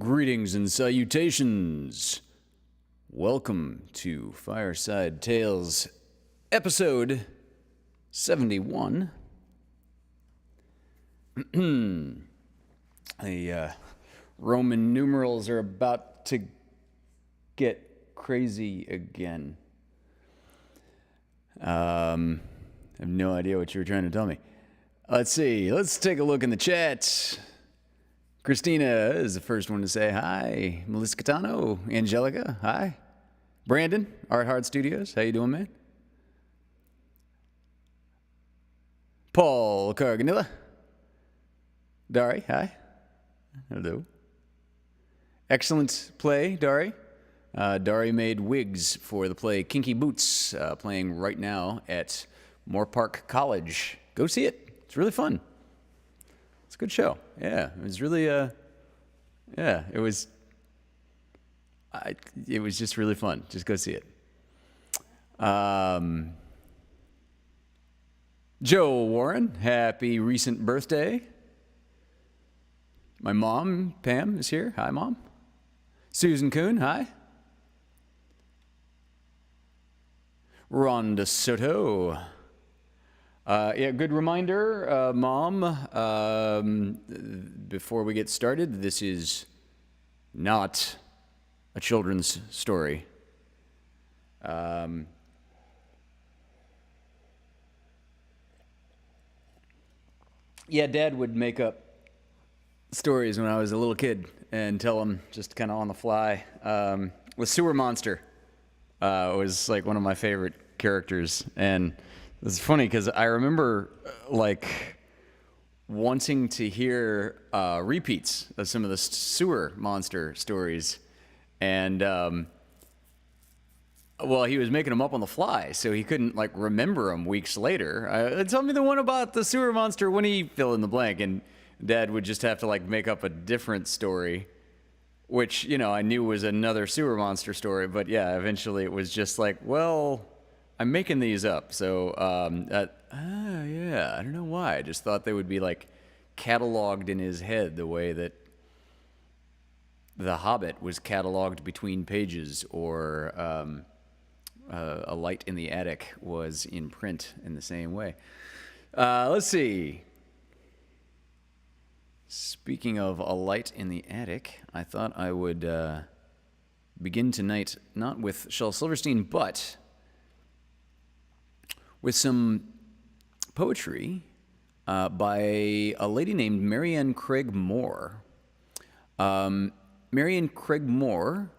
Greetings and salutations. Welcome to Fireside Tales, episode 71. The Roman numerals are about to get crazy again. I have no idea what you were trying to tell me. Let's see. Let's take a look in the chat. Christina is the first one to say hi. Melissa Catano, Angelica, hi. Brandon, Art Hard Studios, how you doing, man? Paul Carganilla. Dari, hi. Hello. Excellent play, Dari. Dari made wigs for the play Kinky Boots, playing right now at Moore Park College. Go see it. It's really fun. It's a good show. Yeah, it was really, it was just really fun. Just go see it. Joe Warren, happy recent birthday. My mom, Pam, is here. Hi, Mom. Susan Kuhn, hi. Rhonda Soto. Good reminder, Mom, before we get started, this is not a children's story. Dad would make up stories when I was a little kid and tell them just kind of on the fly. With Sewer Monster was like one of my favorite characters, and it's funny because I remember wanting to hear repeats of some of the Sewer Monster stories, and he was making them up on the fly, so he couldn't remember them weeks later. Tell me the one about the Sewer Monster when he fill in the blank, and Dad would just have to make up a different story, which I knew was another Sewer Monster story, but yeah, eventually it was just I'm making these up, so I don't know why. I just thought they would be cataloged in his head the way that The Hobbit was cataloged between pages, or A Light in the Attic was in print in the same way. Let's see. Speaking of A Light in the Attic, I thought I would begin tonight not with Shel Silverstein, but with some poetry by a lady named Marianne Craig Moore. Marianne Craig Moore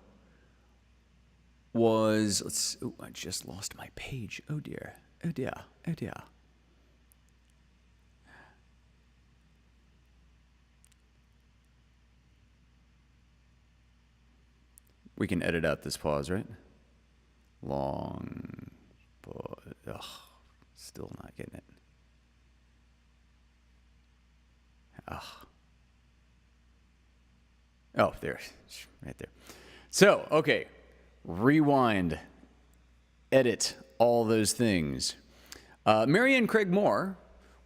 was, I just lost my page. Oh dear. We can edit out this pause, right? Long pause. Ugh. Still not getting it. Oh, there. Right there. So, okay. Rewind. Edit. All those things. Marianne Craig Moore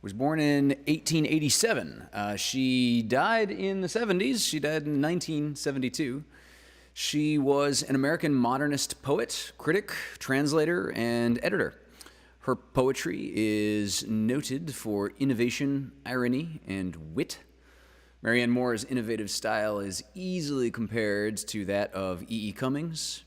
was born in 1887. She died in the 70s. She died in 1972. She was an American modernist poet, critic, translator, and editor. Her poetry is noted for innovation, irony, and wit. Marianne Moore's innovative style is easily compared to that of E.E. Cummings,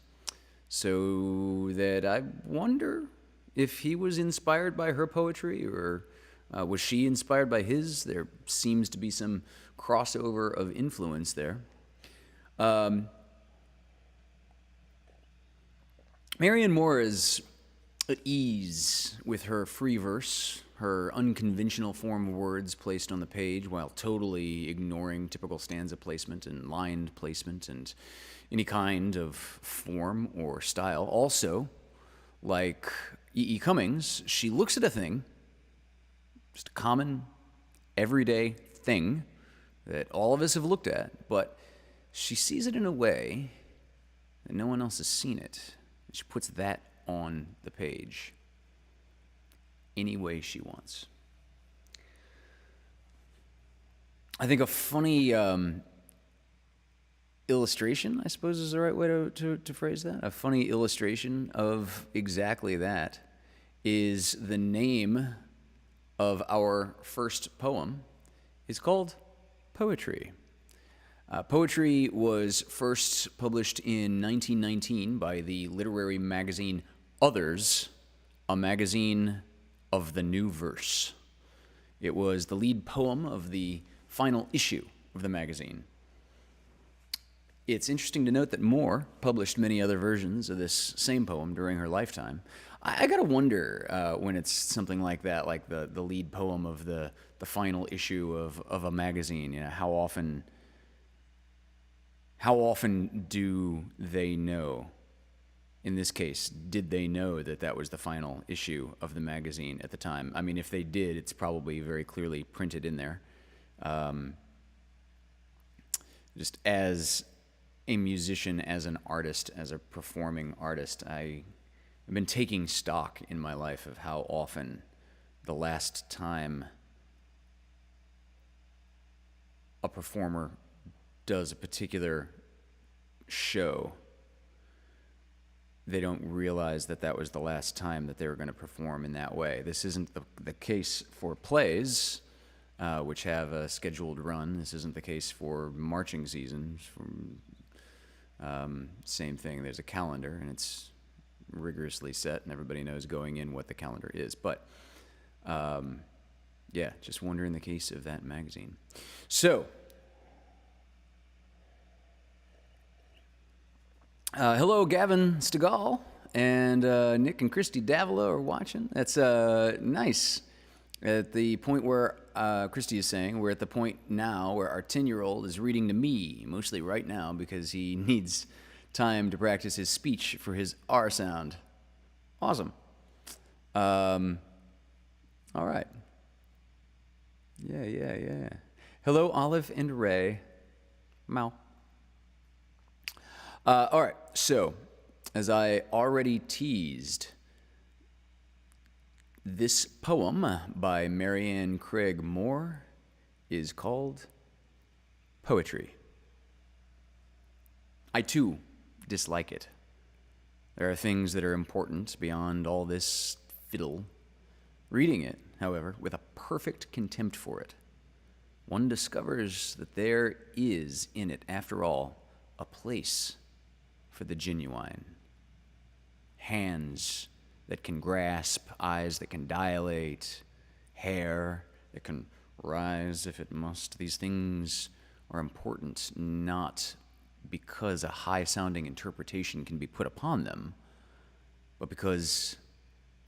so that I wonder if he was inspired by her poetry, or was she inspired by his? There seems to be some crossover of influence there. Marianne Moore is at ease with her free verse, her unconventional form of words placed on the page while totally ignoring typical stanza placement and line placement and any kind of form or style. Also, like E.E. Cummings, she looks at a thing, just a common, everyday thing that all of us have looked at, but she sees it in a way that no one else has seen it. She puts that on the page any way she wants. I think a funny illustration, I suppose is the right way to phrase that. A funny illustration of exactly that is the name of our first poem is called Poetry. Poetry was first published in 1919 by the literary magazine Others, a magazine of the new verse. It was the lead poem of the final issue of the magazine. It's interesting to note that Moore published many other versions of this same poem during her lifetime. I gotta wonder when it's something like that, like the lead poem of the final issue of a magazine, you know, how often do they know? In this case, did they know that that was the final issue of the magazine at the time? I mean, if they did, it's probably very clearly printed in there. Just as a musician, as an artist, as a performing artist, I've been taking stock in my life of how often the last time a performer does a particular show, they don't realize that that was the last time that they were going to perform in that way. This isn't the case for plays, which have a scheduled run. This isn't the case for marching seasons. Same thing, there's a calendar, and it's rigorously set, and everybody knows going in what the calendar is. But, yeah, just wonder in the case of that magazine. So, hello, Gavin Stegall, and Nick and Christy Davila are watching. That's nice. At the point where Christy is saying, we're at the point now where our 10-year-old is reading to me, mostly right now, because he needs time to practice his speech for his R sound. Awesome. All right. Yeah. Hello, Olive and Ray. Meow. All right, so as I already teased, this poem by Marianne Craig Moore is called Poetry. I, too, dislike it. There are things that are important beyond all this fiddle. Reading it, however, with a perfect contempt for it, one discovers that there is in it, after all, a place for the genuine. Hands that can grasp, eyes that can dilate, hair that can rise if it must. These things are important not because a high-sounding interpretation can be put upon them, but because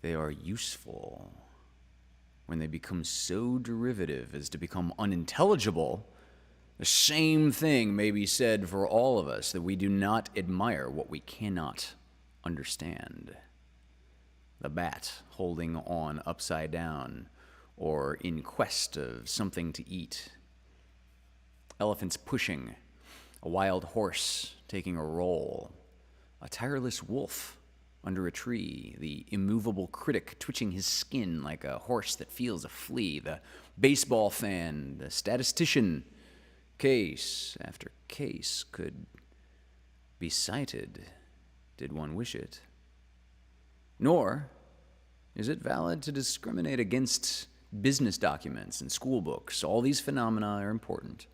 they are useful. When they become so derivative as to become unintelligible, the same thing may be said for all of us, that we do not admire what we cannot understand. The bat holding on upside down, or in quest of something to eat. Elephants pushing, a wild horse taking a roll, a tireless wolf under a tree, the immovable critic twitching his skin like a horse that feels a flea, the baseball fan, the statistician. Case after case could be cited, did one wish it. Nor is it valid to discriminate against business documents and school books. All these phenomena are important.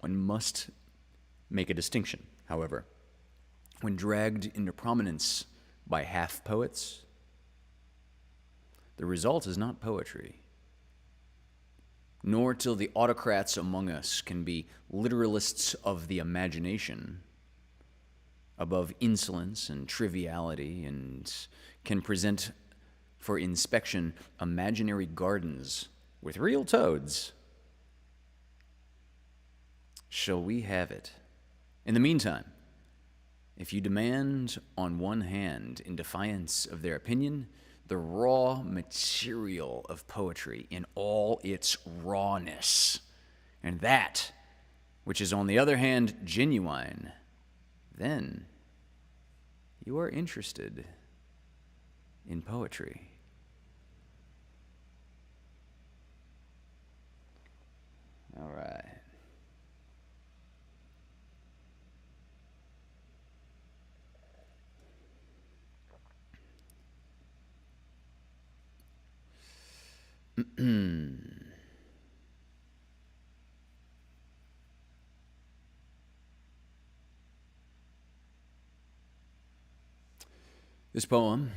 One must make a distinction, however. When dragged into prominence by half-poets, the result is not poetry. Nor till the autocrats among us can be literalists of the imagination, above insolence and triviality, and can present for inspection imaginary gardens with real toads. Shall we have it? In the meantime, if you demand on one hand, in defiance of their opinion, the raw material of poetry in all its rawness, and that which is on the other hand genuine, then you are interested in poetry. All right. This poem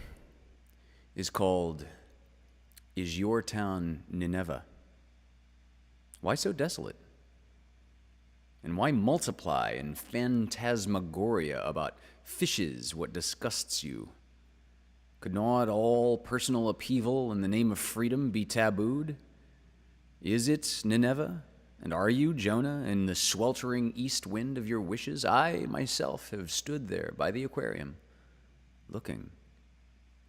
is called Is Your Town Nineveh? Why so desolate? And why multiply in phantasmagoria about fishes what disgusts you? Could not all personal upheaval in the name of freedom be tabooed? Is it Nineveh? And are you Jonah in the sweltering east wind of your wishes? I myself have stood there by the aquarium, looking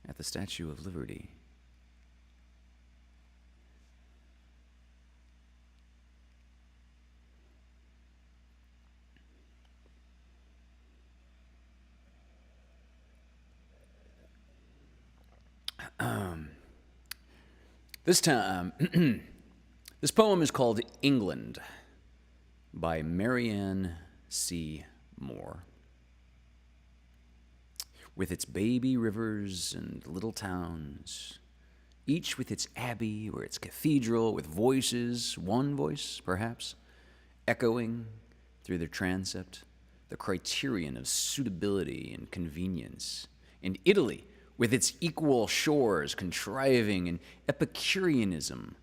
at the Statue of Liberty. This time, this poem is called England by Marianne C. Moore. With its baby rivers and little towns, each with its abbey or its cathedral, with voices, one voice perhaps, echoing through their transept, the criterion of suitability and convenience. And Italy, with its equal shores, contriving an Epicureanism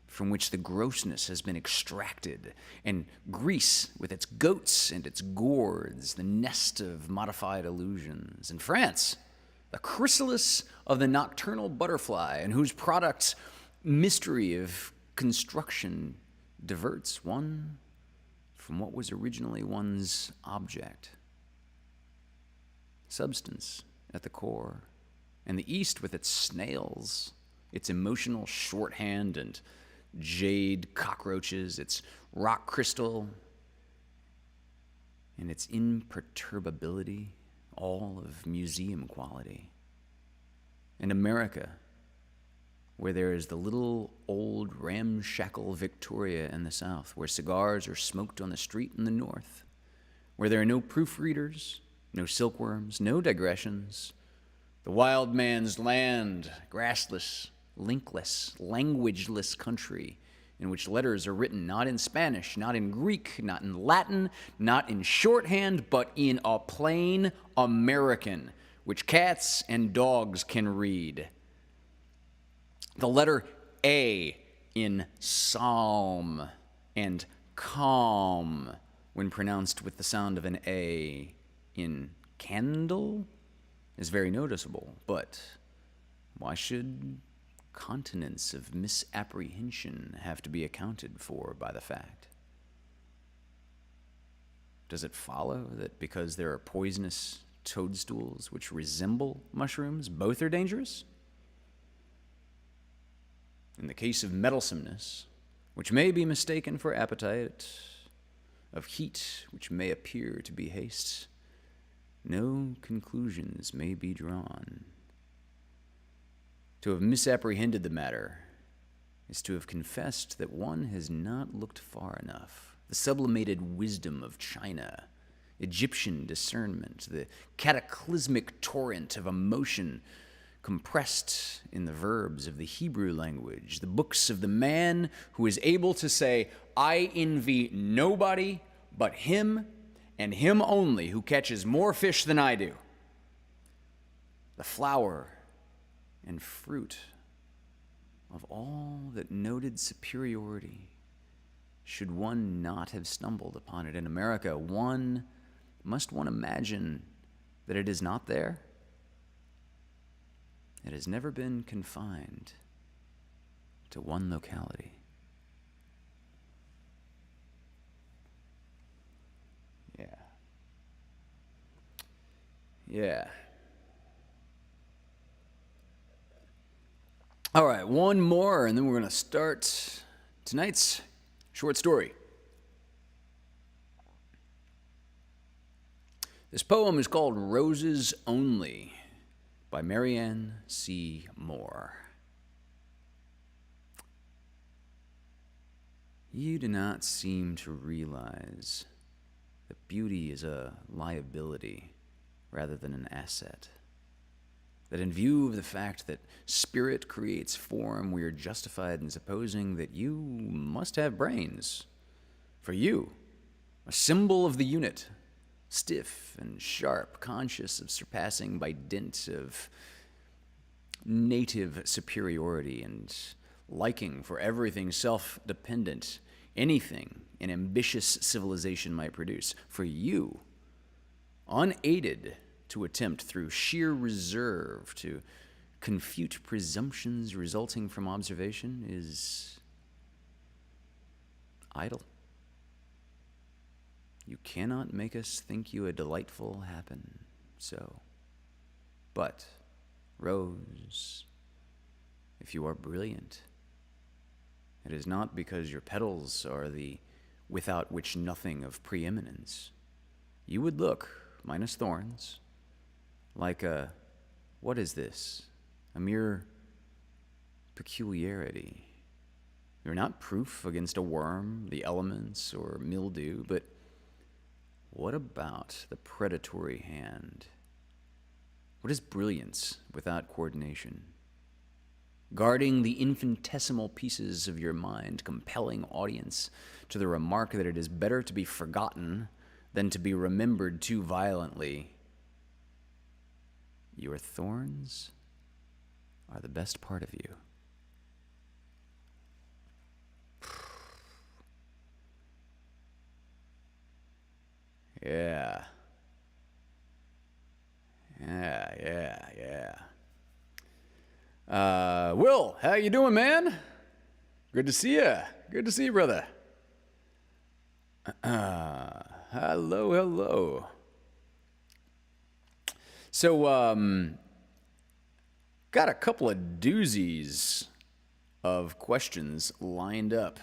from which the grossness has been extracted, and Greece, with its goats and its gourds, the nest of modified illusions, and France, the chrysalis of the nocturnal butterfly, and whose products mystery of construction diverts one from what was originally one's object. Substance at the core. And the East with its snails, its emotional shorthand and jade cockroaches, its rock crystal, and its imperturbability, all of museum quality. And America, where there is the little old ramshackle Victoria in the South, where cigars are smoked on the street in the North, where there are no proofreaders, no silkworms, no digressions, the wild man's land, grassless, linkless, languageless country in which letters are written not in Spanish, not in Greek, not in Latin, not in shorthand, but in a plain American, which cats and dogs can read. The letter A in psalm and calm when pronounced with the sound of an A in candle is very noticeable, but why should continents of misapprehension have to be accounted for by the fact? Does it follow that because there are poisonous toadstools which resemble mushrooms, both are dangerous? In the case of meddlesomeness, which may be mistaken for appetite, of heat which may appear to be haste, no conclusions may be drawn. To have misapprehended the matter is to have confessed that one has not looked far enough. The sublimated wisdom of China, Egyptian discernment, the cataclysmic torrent of emotion compressed in the verbs of the Hebrew language, the books of the man who is able to say, I envy nobody but him and him only who catches more fish than I do. The flower and fruit of all that noted superiority, should one not have stumbled upon it in America, must one imagine that it is not there? It has never been confined to one locality. Yeah. All right, one more, and then we're going to start tonight's short story. This poem is called Roses Only by Marianne C. Moore. You do not seem to realize that beauty is a liability rather than an asset. that in view of the fact that spirit creates form, we are justified in supposing that you must have brains. For you, a symbol of the unit, stiff and sharp, conscious of surpassing by dint of native superiority and liking for everything self-dependent, anything an ambitious civilization might produce. For you, unaided to attempt through sheer reserve to confute presumptions resulting from observation is idle. You cannot make us think you a delightful happen so. But, Rose, if you are brilliant, it is not because your petals are the without which nothing of preeminence. You would look, minus thorns, like a, what is this? A mere peculiarity. You're not proof against a worm, the elements, or mildew, but what about the predatory hand? What is brilliance without coordination? Guarding the infinitesimal pieces of your mind, compelling audience to the remark that it is better to be forgotten than to be remembered too violently. Your thorns are the best part of you. Yeah. Will, how you doing, man? Good to see you. Good to see you, brother. Hello. So, got a couple of doozies of questions lined up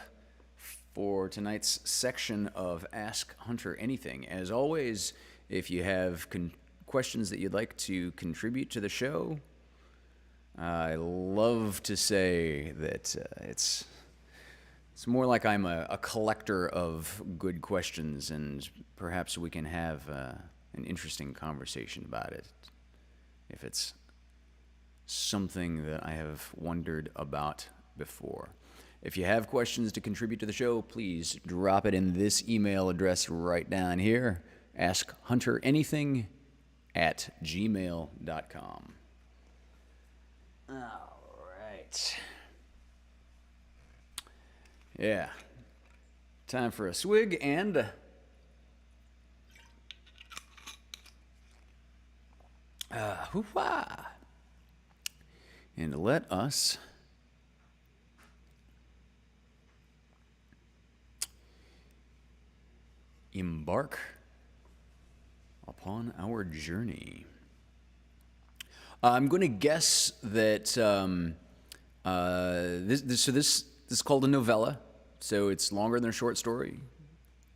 for tonight's section of Ask Hunter Anything. As always, if you have questions that you'd like to contribute to the show, I love to say that it's more like I'm a collector of good questions, and perhaps we can have an interesting conversation about it if it's something that I have wondered about before. If you have questions to contribute to the show, please drop it in this email address right down here, askhunteranything@gmail.com. All right. Yeah. Time for a swig and hoo-wah. And let us embark upon our journey. I'm going to guess that this is called a novella, so it's longer than a short story,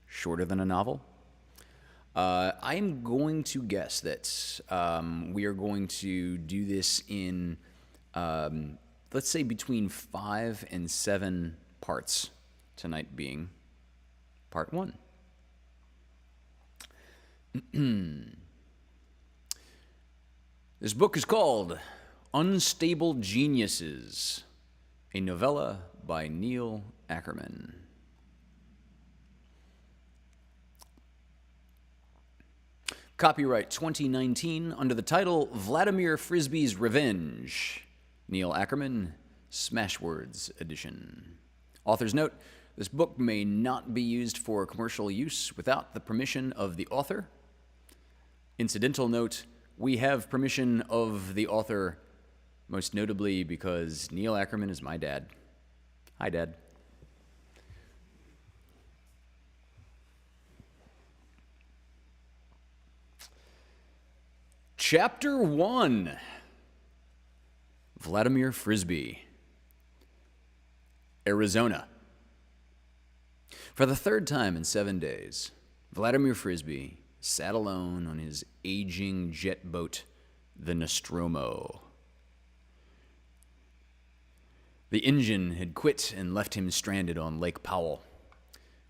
shorter than a novel. I'm going to guess that we are going to do this in, let's say, between 5 and 7 parts, tonight being part 1. This book is called Unstable Geniuses, a novella by Neil Ackerman. Copyright 2019 under the title Vladimir Frisbee's Revenge. Neil Ackerman, Smashwords edition. Author's note, this book may not be used for commercial use without the permission of the author. Incidental note, we have permission of the author, most notably because Neil Ackerman is my dad. Hi, Dad. Chapter 1, Vladimir Frisbee, Arizona. For the third time in 7 days, Vladimir Frisbee sat alone on his aging jet boat, the Nostromo. The engine had quit and left him stranded on Lake Powell.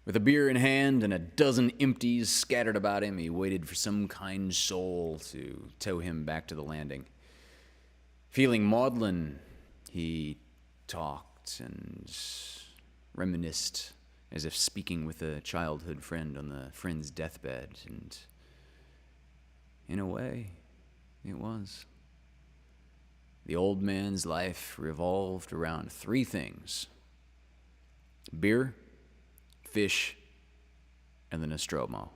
With a beer in hand and a dozen empties scattered about him, he waited for some kind soul to tow him back to the landing. Feeling maudlin, he talked and reminisced as if speaking with a childhood friend on the friend's deathbed, and in a way, it was. The old man's life revolved around three things: beer, fish, and the Nostromo.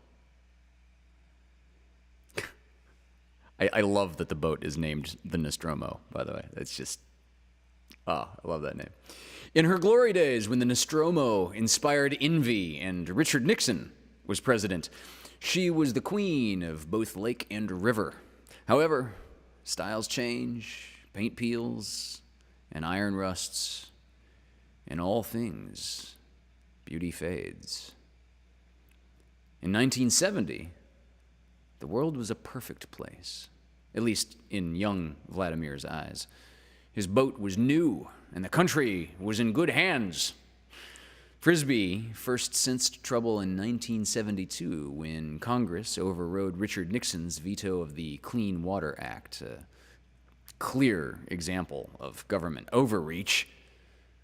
I love that the boat is named the Nostromo, by the way. That's just, I love that name. In her glory days, when the Nostromo inspired envy and Richard Nixon was president, she was the queen of both lake and river. However, styles change, paint peels, and iron rusts. In all things, beauty fades. In 1970, the world was a perfect place, at least in young Vladimir's eyes. His boat was new, and the country was in good hands. Frisbee first sensed trouble in 1972 when Congress overrode Richard Nixon's veto of the Clean Water Act, a clear example of government overreach.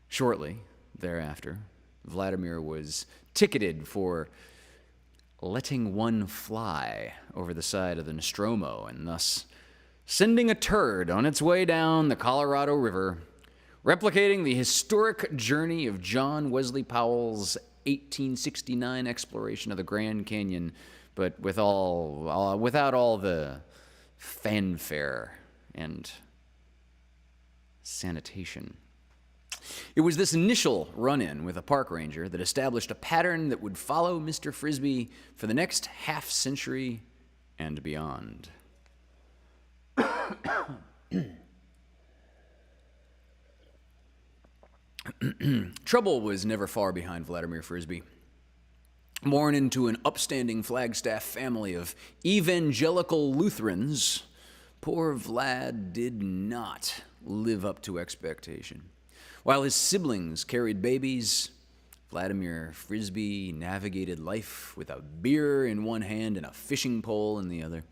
Shortly thereafter, Vladimir was ticketed for letting one fly over the side of the Nostromo and thus sending a turd on its way down the Colorado River, replicating the historic journey of John Wesley Powell's 1869 exploration of the Grand Canyon, but without all the fanfare and sanitation. It was this initial run-in with a park ranger that established a pattern that would follow Mr. Frisbee for the next half-century and beyond. Trouble was never far behind Vladimir Frisbee. Born into an upstanding Flagstaff family of evangelical Lutherans, poor Vlad did not live up to expectation. While his siblings carried babies, Vladimir Frisbee navigated life with a beer in one hand and a fishing pole in the other.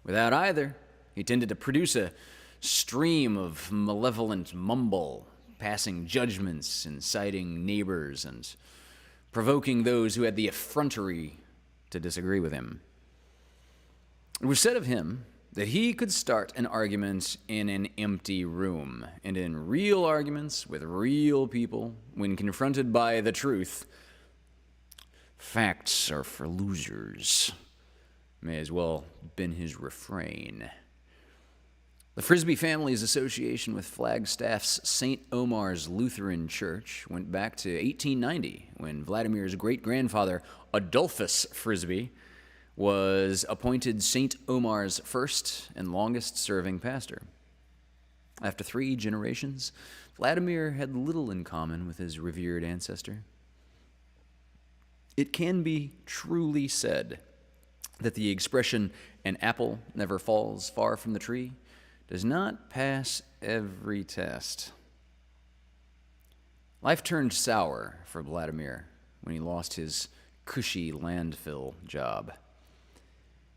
Without either, he tended to produce a stream of malevolent mumble, passing judgments, inciting neighbors, and provoking those who had the effrontery to disagree with him. It was said of him that he could start an argument in an empty room, and in real arguments with real people, when confronted by the truth, facts are for losers. May as well have been his refrain. The Frisbee family's association with Flagstaff's St. Omar's Lutheran Church went back to 1890, when Vladimir's great-grandfather, Adolphus Frisbee, was appointed St. Omar's first and longest-serving pastor. After 3 generations, Vladimir had little in common with his revered ancestor. It can be truly said that the expression, "an apple never falls far from the tree," does not pass every test. Life turned sour for Vladimir when he lost his cushy landfill job.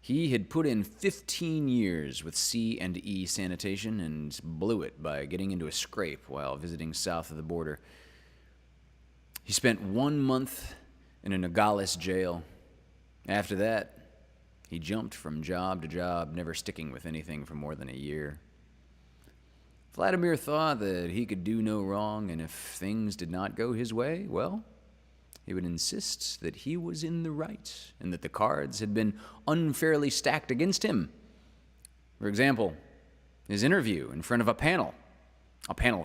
He had put in 15 years with C&E sanitation and blew it by getting into a scrape while visiting south of the border. He spent 1 month in a Nogales jail. After that, he jumped from job to job, never sticking with anything for more than a year. Vladimir thought that he could do no wrong, and if things did not go his way, well, he would insist that he was in the right and that the cards had been unfairly stacked against him. For example, his interview in front of a panel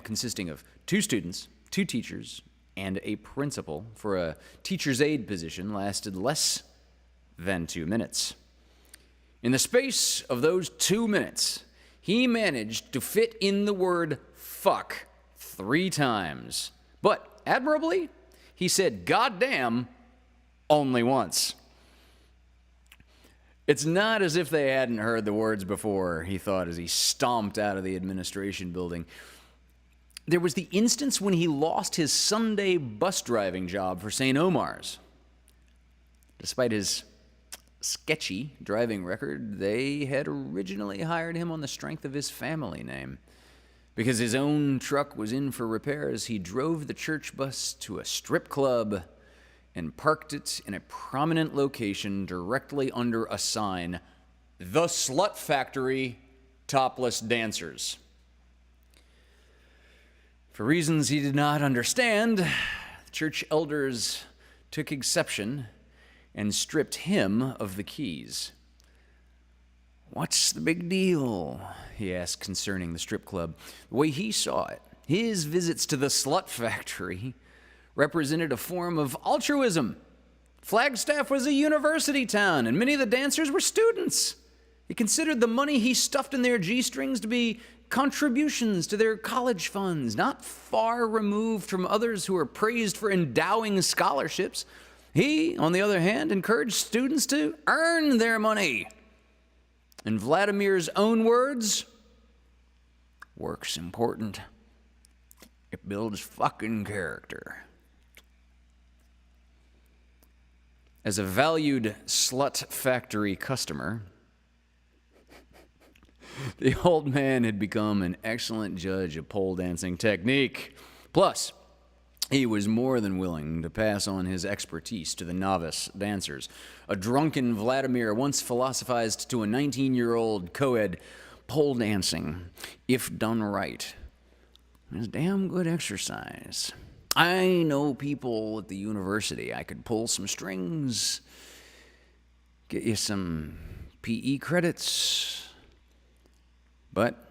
consisting of 2 students, 2 teachers, and a principal for a teacher's aide position lasted less than 2 minutes. In the space of those 2 minutes, he managed to fit in the word fuck 3 times. But admirably, he said goddamn only once. It's not as if they hadn't heard the words before, he thought as he stomped out of the administration building. There was the instance when he lost his Sunday bus driving job for St. Omar's. Despite his sketchy driving record, they had originally hired him on the strength of his family name. Because his own truck was in for repairs, he drove the church bus to a strip club and parked it in a prominent location directly under a sign, "The Slut Factory, Topless Dancers." For reasons he did not understand, the church elders took exception and stripped him of the keys. "What's the big deal?" he asked concerning the strip club. The way he saw it, his visits to the Slut Factory represented a form of altruism. Flagstaff was a university town, and many of the dancers were students. He considered the money he stuffed in their G-strings to be contributions to their college funds, not far removed from others who were praised for endowing scholarships. He, on the other hand, encouraged students to earn their money. In Vladimir's own words, "Work's important. It builds fucking character." As a valued Slut Factory customer, the old man had become an excellent judge of pole dancing technique. Plus, he was more than willing to pass on his expertise to the novice dancers. A drunken Vladimir once philosophized to a 19-year-old co-ed, "Pole dancing, if done right, is damn good exercise. I know people at the university. I could pull some strings, get you some PE credits." But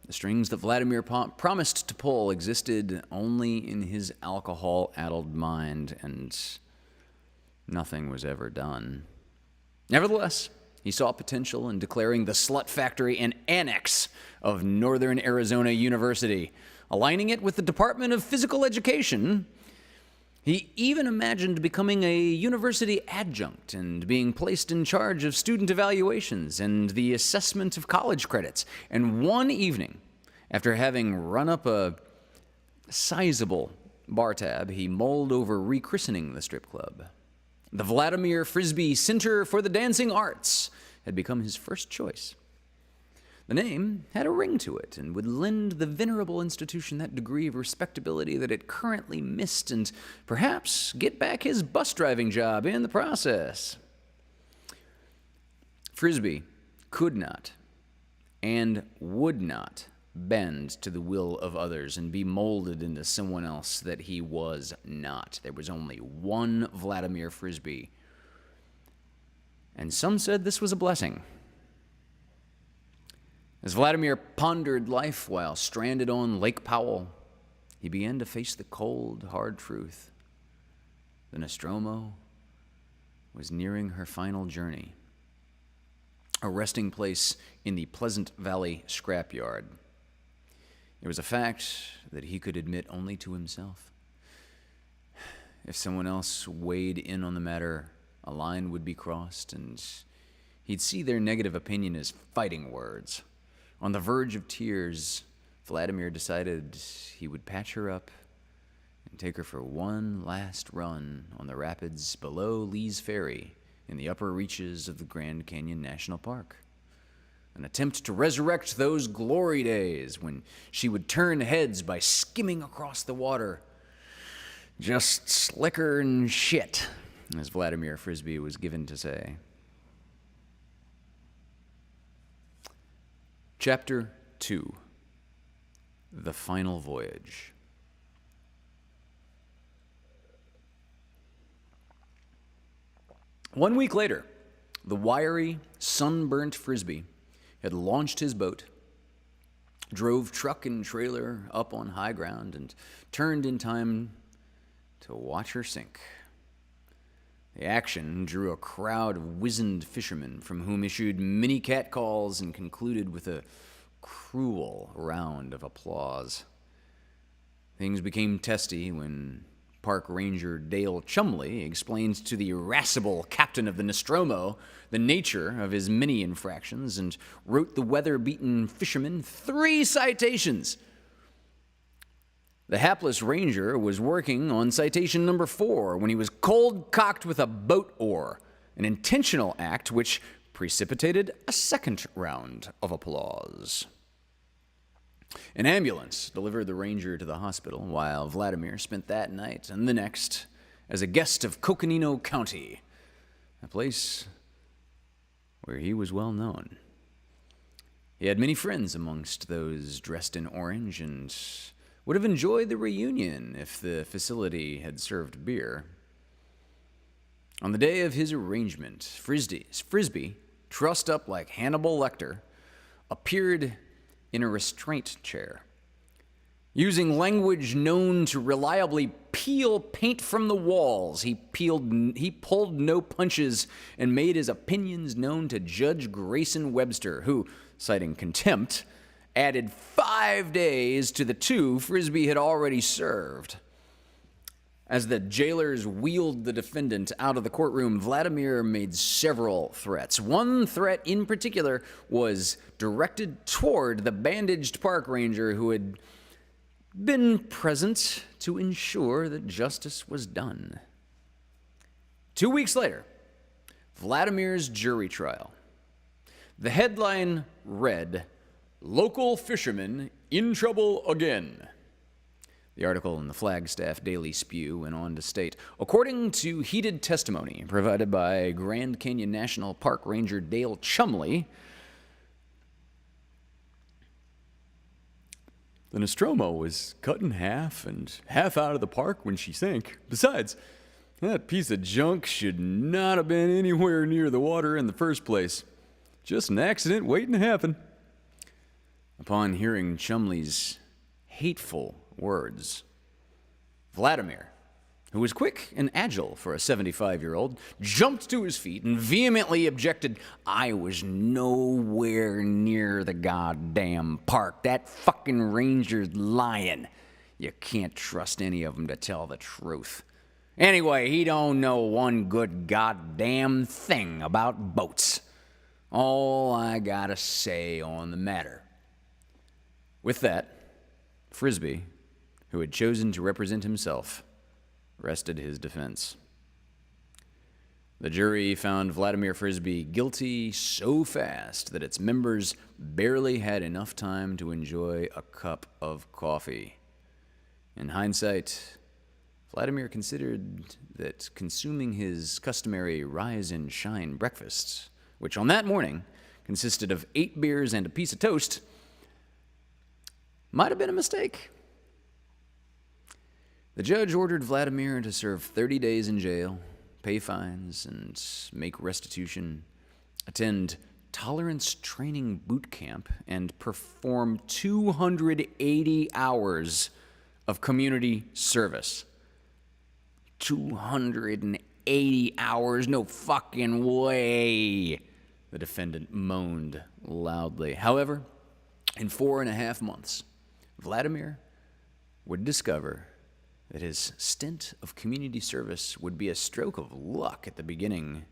the strings that Vladimir promised to pull existed only in his alcohol-addled mind, and nothing was ever done. Nevertheless, he saw potential in declaring the Slut Factory an annex of Northern Arizona University, aligning it with the Department of Physical Education. He even imagined becoming a university adjunct and being placed in charge of student evaluations and the assessment of college credits. And one evening, after having run up a sizable bar tab, he mulled over rechristening the strip club. The Vladimir Frisbee Center for the Dancing Arts had become his first choice. The name had a ring to it and would lend the venerable institution that degree of respectability that it currently missed, and perhaps get back his bus driving job in the process. Frisbee could not and would not bend to the will of others and be molded into someone else that he was not. There was only one Vladimir Frisbee, and some said this was a blessing. As Vladimir pondered life while stranded on Lake Powell, he began to face the cold, hard truth. The Nostromo was nearing her final journey, a resting place in the Pleasant Valley scrapyard. It was a fact that he could admit only to himself. If someone else weighed in on the matter, a line would be crossed, and he'd see their negative opinion as fighting words. On the verge of tears, Vladimir decided he would patch her up and take her for one last run on the rapids below Lee's Ferry in the upper reaches of the Grand Canyon National Park. An attempt to resurrect those glory days when she would turn heads by skimming across the water. Just slicker than shit, as Vladimir Frisbee was given to say. Chapter 2, The Final Voyage. One week later, the wiry, sunburnt Frisbee had launched his boat, drove truck and trailer up on high ground, and turned in time to watch her sink. The action drew a crowd of wizened fishermen from whom issued many catcalls and concluded with a cruel round of applause. Things became testy when Park Ranger Dale Chumley explained to the irascible captain of the Nostromo the nature of his many infractions and wrote the weather-beaten fisherman 3 citations. The hapless ranger was working on citation number 4 when he was cold-cocked with a boat oar, an intentional act which precipitated a second round of applause. An ambulance delivered the ranger to the hospital, while Vladimir spent that night and the next as a guest of Coconino County, a place where he was well known. He had many friends amongst those dressed in orange and would have enjoyed the reunion if the facility had served beer. On the day of his arraignment, Frisbee, trussed up like Hannibal Lecter, appeared in a restraint chair. Using language known to reliably peel paint from the walls, he pulled no punches and made his opinions known to Judge Grayson Webster, who, citing contempt, added 5 days to the 2 Frisbee had already served. As the jailers wheeled the defendant out of the courtroom, Vladimir made several threats. One threat in particular was directed toward the bandaged park ranger who had been present to ensure that justice was done. 2 weeks later, Vladimir's jury trial. The headline read, "Local Fisherman in Trouble Again." The article in the Flagstaff Daily Spew went on to state, according to heated testimony provided by Grand Canyon National Park Ranger Dale Chumley, the Nostromo was cut in half and half out of the park when she sank. Besides, that piece of junk should not have been anywhere near the water in the first place. Just an accident waiting to happen. Upon hearing Chumley's hateful words, Vladimir, who was quick and agile for a 75-year-old, jumped to his feet and vehemently objected. "I was nowhere near the goddamn park. That fucking ranger's lying. You can't trust any of them to tell the truth. Anyway, he don't know one good goddamn thing about boats. All I gotta say on the matter." With that, Frisbee, who had chosen to represent himself, rested his defense. The jury found Vladimir Frisbee guilty so fast that its members barely had enough time to enjoy a cup of coffee. In hindsight, Vladimir considered that consuming his customary rise and shine breakfast, which on that morning consisted of 8 beers and a piece of toast, might have been a mistake. The judge ordered Vladimir to serve 30 days in jail, pay fines, and make restitution, attend tolerance training boot camp, and perform 280 hours of community service. 280 hours? No fucking way, the defendant moaned loudly. However, in 4.5 months, Vladimir would discover that his stint of community service would be a stroke of luck at the beginning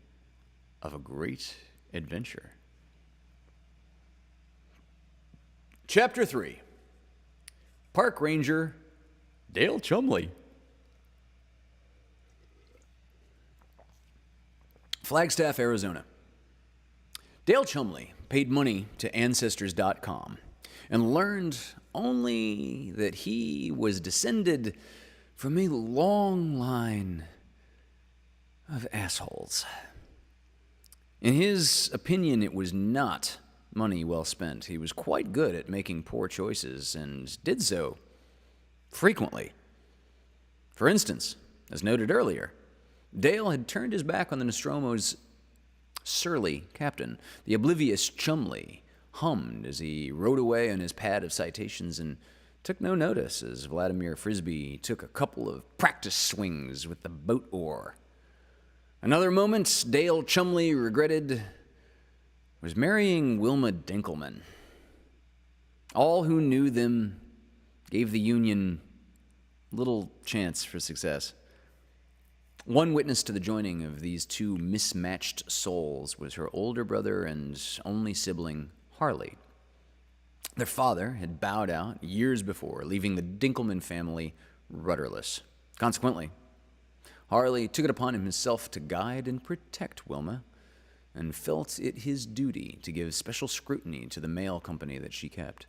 of a great adventure. Chapter 3. Park Ranger Dale Chumley. Flagstaff, Arizona. Dale Chumley paid money to Ancestors.com and learned only that he was descended from a long line of assholes. In his opinion, it was not money well spent. He was quite good at making poor choices and did so frequently. For instance, as noted earlier, Dale had turned his back on the Nostromo's surly captain. The oblivious Chumley hummed as he rode away on his pad of citations and took no notice as Vladimir Frisbee took a couple of practice swings with the boat oar. Another moment Dale Chumley regretted was marrying Wilma Dinkelman. All who knew them gave the union little chance for success. One witness to the joining of these two mismatched souls was her older brother and only sibling, Harley. Their father had bowed out years before, leaving the Dinkelman family rudderless. Consequently, Harley took it upon himself to guide and protect Wilma, and felt it his duty to give special scrutiny to the mail company that she kept.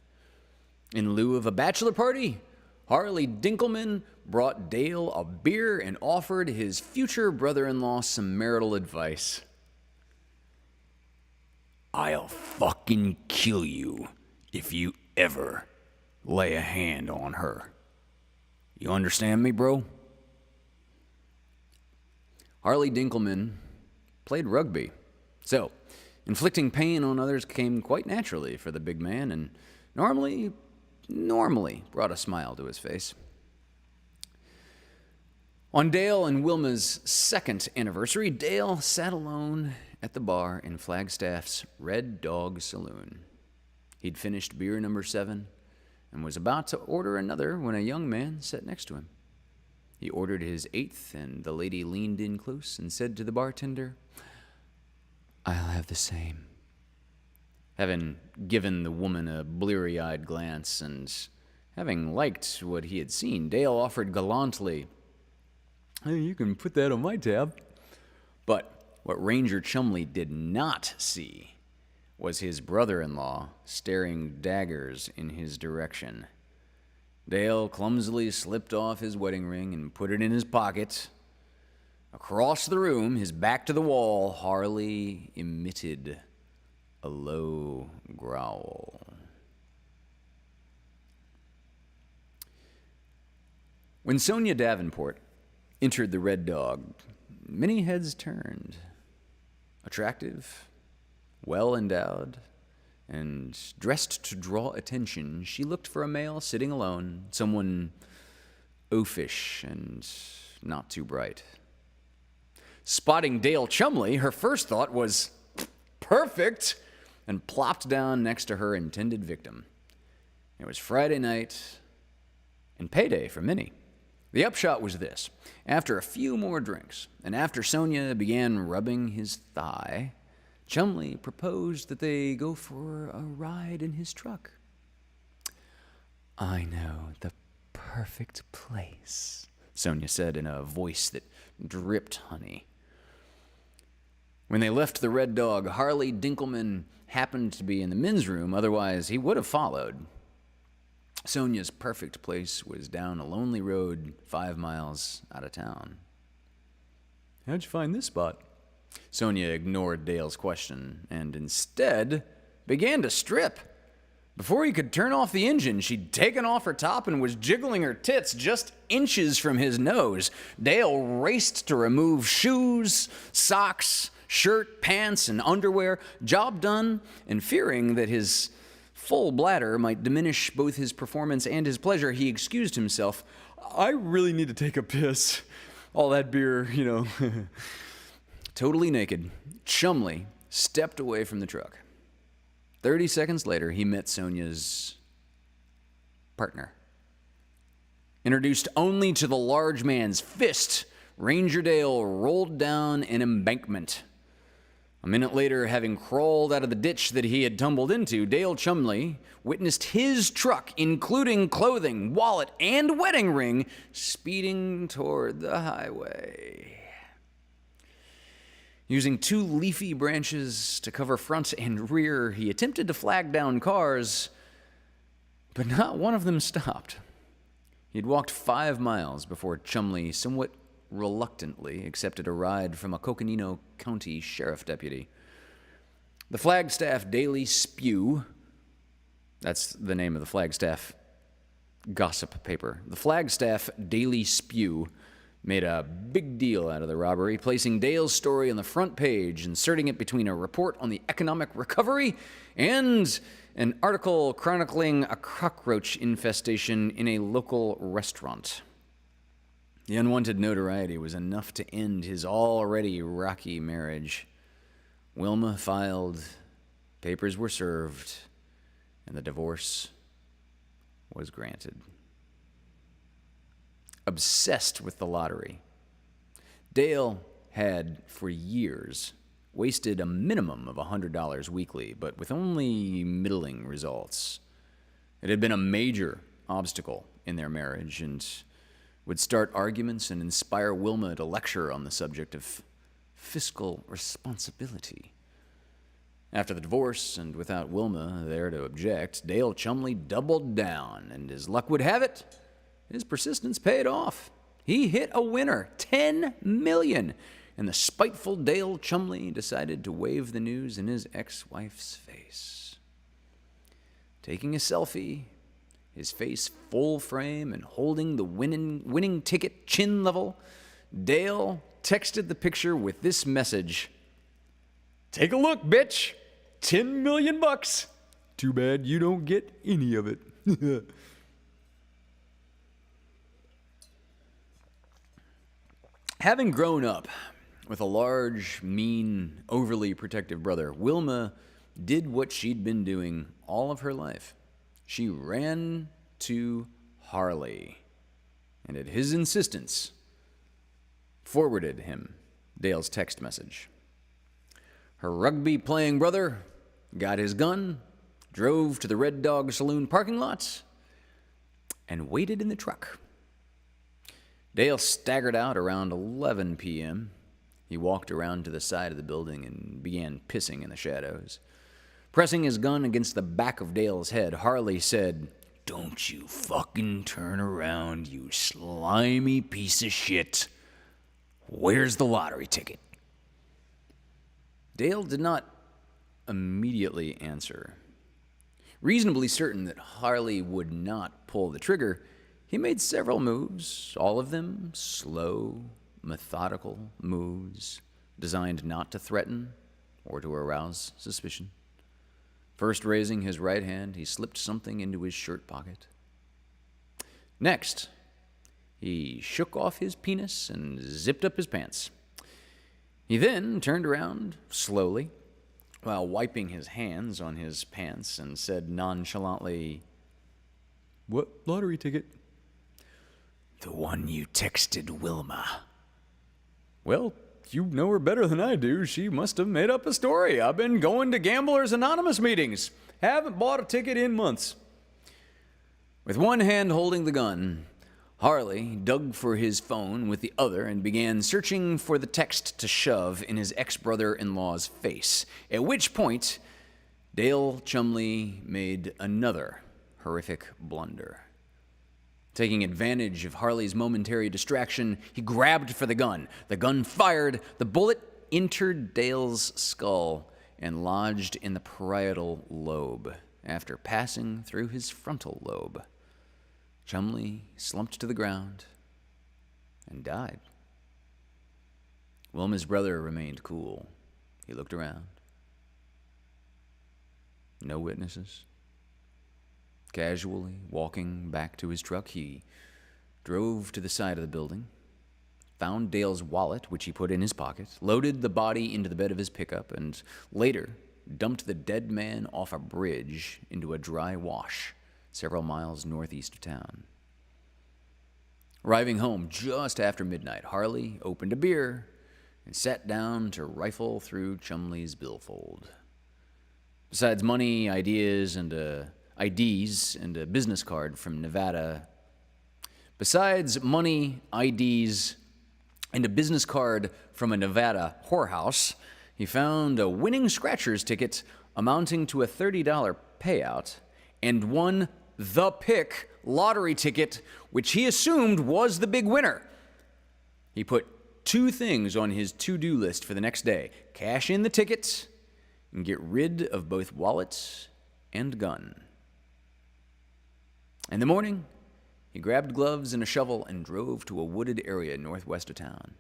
In lieu of a bachelor party, Harley Dinkelman brought Dale a beer and offered his future brother-in-law some marital advice. "I'll fucking kill you if you ever lay a hand on her. You understand me, bro?" Harley Dinkelman played rugby, so inflicting pain on others came quite naturally for the big man and normally brought a smile to his face. On Dale and Wilma's second anniversary, Dale sat alone at the bar in Flagstaff's Red Dog Saloon. He'd finished beer number 7 and was about to order another when a young man sat next to him. He ordered his 8th, and the lady leaned in close and said to the bartender, "I'll have the same." Having given the woman a bleary-eyed glance and having liked what he had seen, Dale offered gallantly, "Hey, you can put that on my tab." But what Ranger Chumley did not see was his brother-in-law staring daggers in his direction. Dale clumsily slipped off his wedding ring and put it in his pocket. Across the room, his back to the wall, Harley emitted a low growl. When Sonia Davenport entered the Red Dog, many heads turned. Attractive, well-endowed, and dressed to draw attention, she looked for a male sitting alone, someone oafish and not too bright. Spotting Dale Chumley, her first thought was, "Perfect," and plopped down next to her intended victim. It was Friday night and payday for many. The upshot was this. After a few more drinks, and after Sonia began rubbing his thigh, Chumley proposed that they go for a ride in his truck. "I know the perfect place," Sonia said in a voice that dripped honey. When they left the Red Dog, Harley Dinkelman happened to be in the men's room, otherwise he would have followed. Sonia's perfect place was down a lonely road 5 miles out of town. "How'd you find this spot?" Sonia ignored Dale's question and instead began to strip. Before he could turn off the engine, she'd taken off her top and was jiggling her tits just inches from his nose. Dale raced to remove shoes, socks, shirt, pants, and underwear. Job done, and fearing that his full bladder might diminish both his performance and his pleasure, he excused himself. "I really need to take a piss. All that beer, you know." Totally naked, Chumley stepped away from the truck. 30 seconds later, he met Sonia's partner. Introduced only to the large man's fist, Ranger Dale rolled down an embankment. A minute later, having crawled out of the ditch that he had tumbled into, Dale Chumley witnessed his truck, including clothing, wallet, and wedding ring, speeding toward the highway. Using 2 leafy branches to cover front and rear, he attempted to flag down cars, but not one of them stopped. He'd walked 5 miles before Chumley somewhat reluctantly accepted a ride from a Coconino County sheriff deputy. The Flagstaff Daily Spew, that's the name of the Flagstaff gossip paper. The Flagstaff Daily Spew made a big deal out of the robbery, placing Dale's story on the front page, inserting it between a report on the economic recovery and an article chronicling a cockroach infestation in a local restaurant. The unwanted notoriety was enough to end his already rocky marriage. Wilma filed, papers were served, and the divorce was granted. Obsessed with the lottery, Dale had, for years, wasted a minimum of $100 weekly, but with only middling results. It had been a major obstacle in their marriage and would start arguments and inspire Wilma to lecture on the subject of fiscal responsibility. After the divorce, and without Wilma there to object, Dale Chumley doubled down, and as luck would have it, his persistence paid off. He hit a winner, $10 million, and the spiteful Dale Chumley decided to wave the news in his ex-wife's face. Taking a selfie, his face full frame and holding the winning ticket chin level, Dale texted the picture with this message: "Take a look, bitch. $10 million bucks. Too bad you don't get any of it." Having grown up with a large, mean, overly protective brother, Wilma did what she'd been doing all of her life. She ran to Harley, and at his insistence, forwarded him Dale's text message. Her rugby-playing brother got his gun, drove to the Red Dog Saloon parking lot, and waited in the truck. Dale staggered out around 11 p.m. He walked around to the side of the building and began pissing in the shadows. Pressing his gun against the back of Dale's head, Harley said, "Don't you fucking turn around, you slimy piece of shit. Where's the lottery ticket?" Dale did not immediately answer. Reasonably certain that Harley would not pull the trigger, he made several moves, all of them slow, methodical moves designed not to threaten or to arouse suspicion. First raising his right hand, he slipped something into his shirt pocket. Next, he shook off his penis and zipped up his pants. He then turned around slowly while wiping his hands on his pants and said nonchalantly, "What lottery ticket?" "The one you texted Wilma." "Well, you know her better than I do. She must have made up a story. I've been going to Gamblers Anonymous meetings. Haven't bought a ticket in months." With one hand holding the gun, Harley dug for his phone with the other and began searching for the text to shove in his ex-brother-in-law's face, at which point Dale Chumley made another horrific blunder. Taking advantage of Harley's momentary distraction, he grabbed for the gun. The gun fired. The bullet entered Dale's skull and lodged in the parietal lobe after passing through his frontal lobe. Chumley slumped to the ground and died. Wilma's brother remained cool. He looked around. No witnesses. Casually walking back to his truck, he drove to the side of the building, found Dale's wallet, which he put in his pocket, loaded the body into the bed of his pickup, and later dumped the dead man off a bridge into a dry wash several miles northeast of town. Arriving home just after midnight, Harley opened a beer and sat down to rifle through Chumley's billfold. Besides money, IDs, and a business card from Nevada. Besides money, IDs, and a business card from a Nevada whorehouse, he found a winning scratcher's ticket amounting to a $30 payout and won the pick lottery ticket, which he assumed was the big winner. He put two things on his to-do list for the next day: cash in the tickets and get rid of both wallet and gun. In the morning, he grabbed gloves and a shovel and drove to a wooded area northwest of town.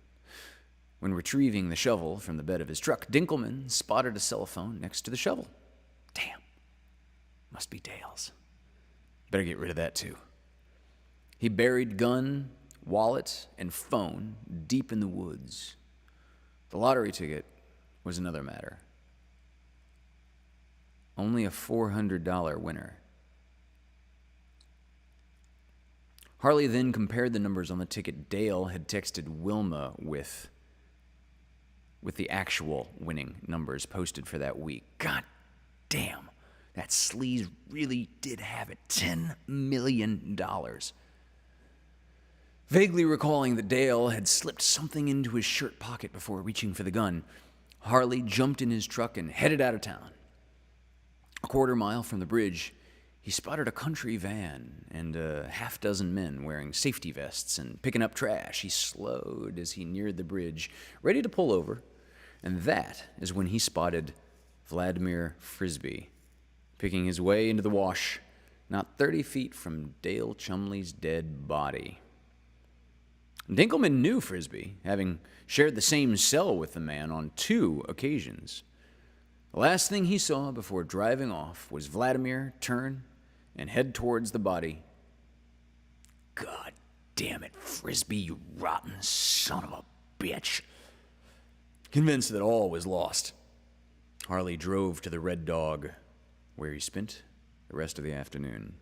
When retrieving the shovel from the bed of his truck, Dinkelman spotted a cell phone next to the shovel. Damn, must be Dale's. Better get rid of that too. He buried gun, wallet, and phone deep in the woods. The lottery ticket was another matter. Only a $400 winner. Harley then compared the numbers on the ticket Dale had texted Wilma with the actual winning numbers posted for that week. God damn, that sleaze really did have it. $10 million. Vaguely recalling that Dale had slipped something into his shirt pocket before reaching for the gun, Harley jumped in his truck and headed out of town. A quarter mile from the bridge, he spotted a country van and a half-dozen men wearing safety vests and picking up trash. He slowed as he neared the bridge, ready to pull over, and that is when he spotted Vladimir Frisbee, picking his way into the wash, not 30 feet from Dale Chumley's dead body. Dinkelman knew Frisbee, having shared the same cell with the man on 2 occasions. The last thing he saw before driving off was Vladimir turn and head towards the body. God damn it, Frisbee, you rotten son of a bitch. Convinced that all was lost, Harley drove to the Red Dog, where he spent the rest of the afternoon.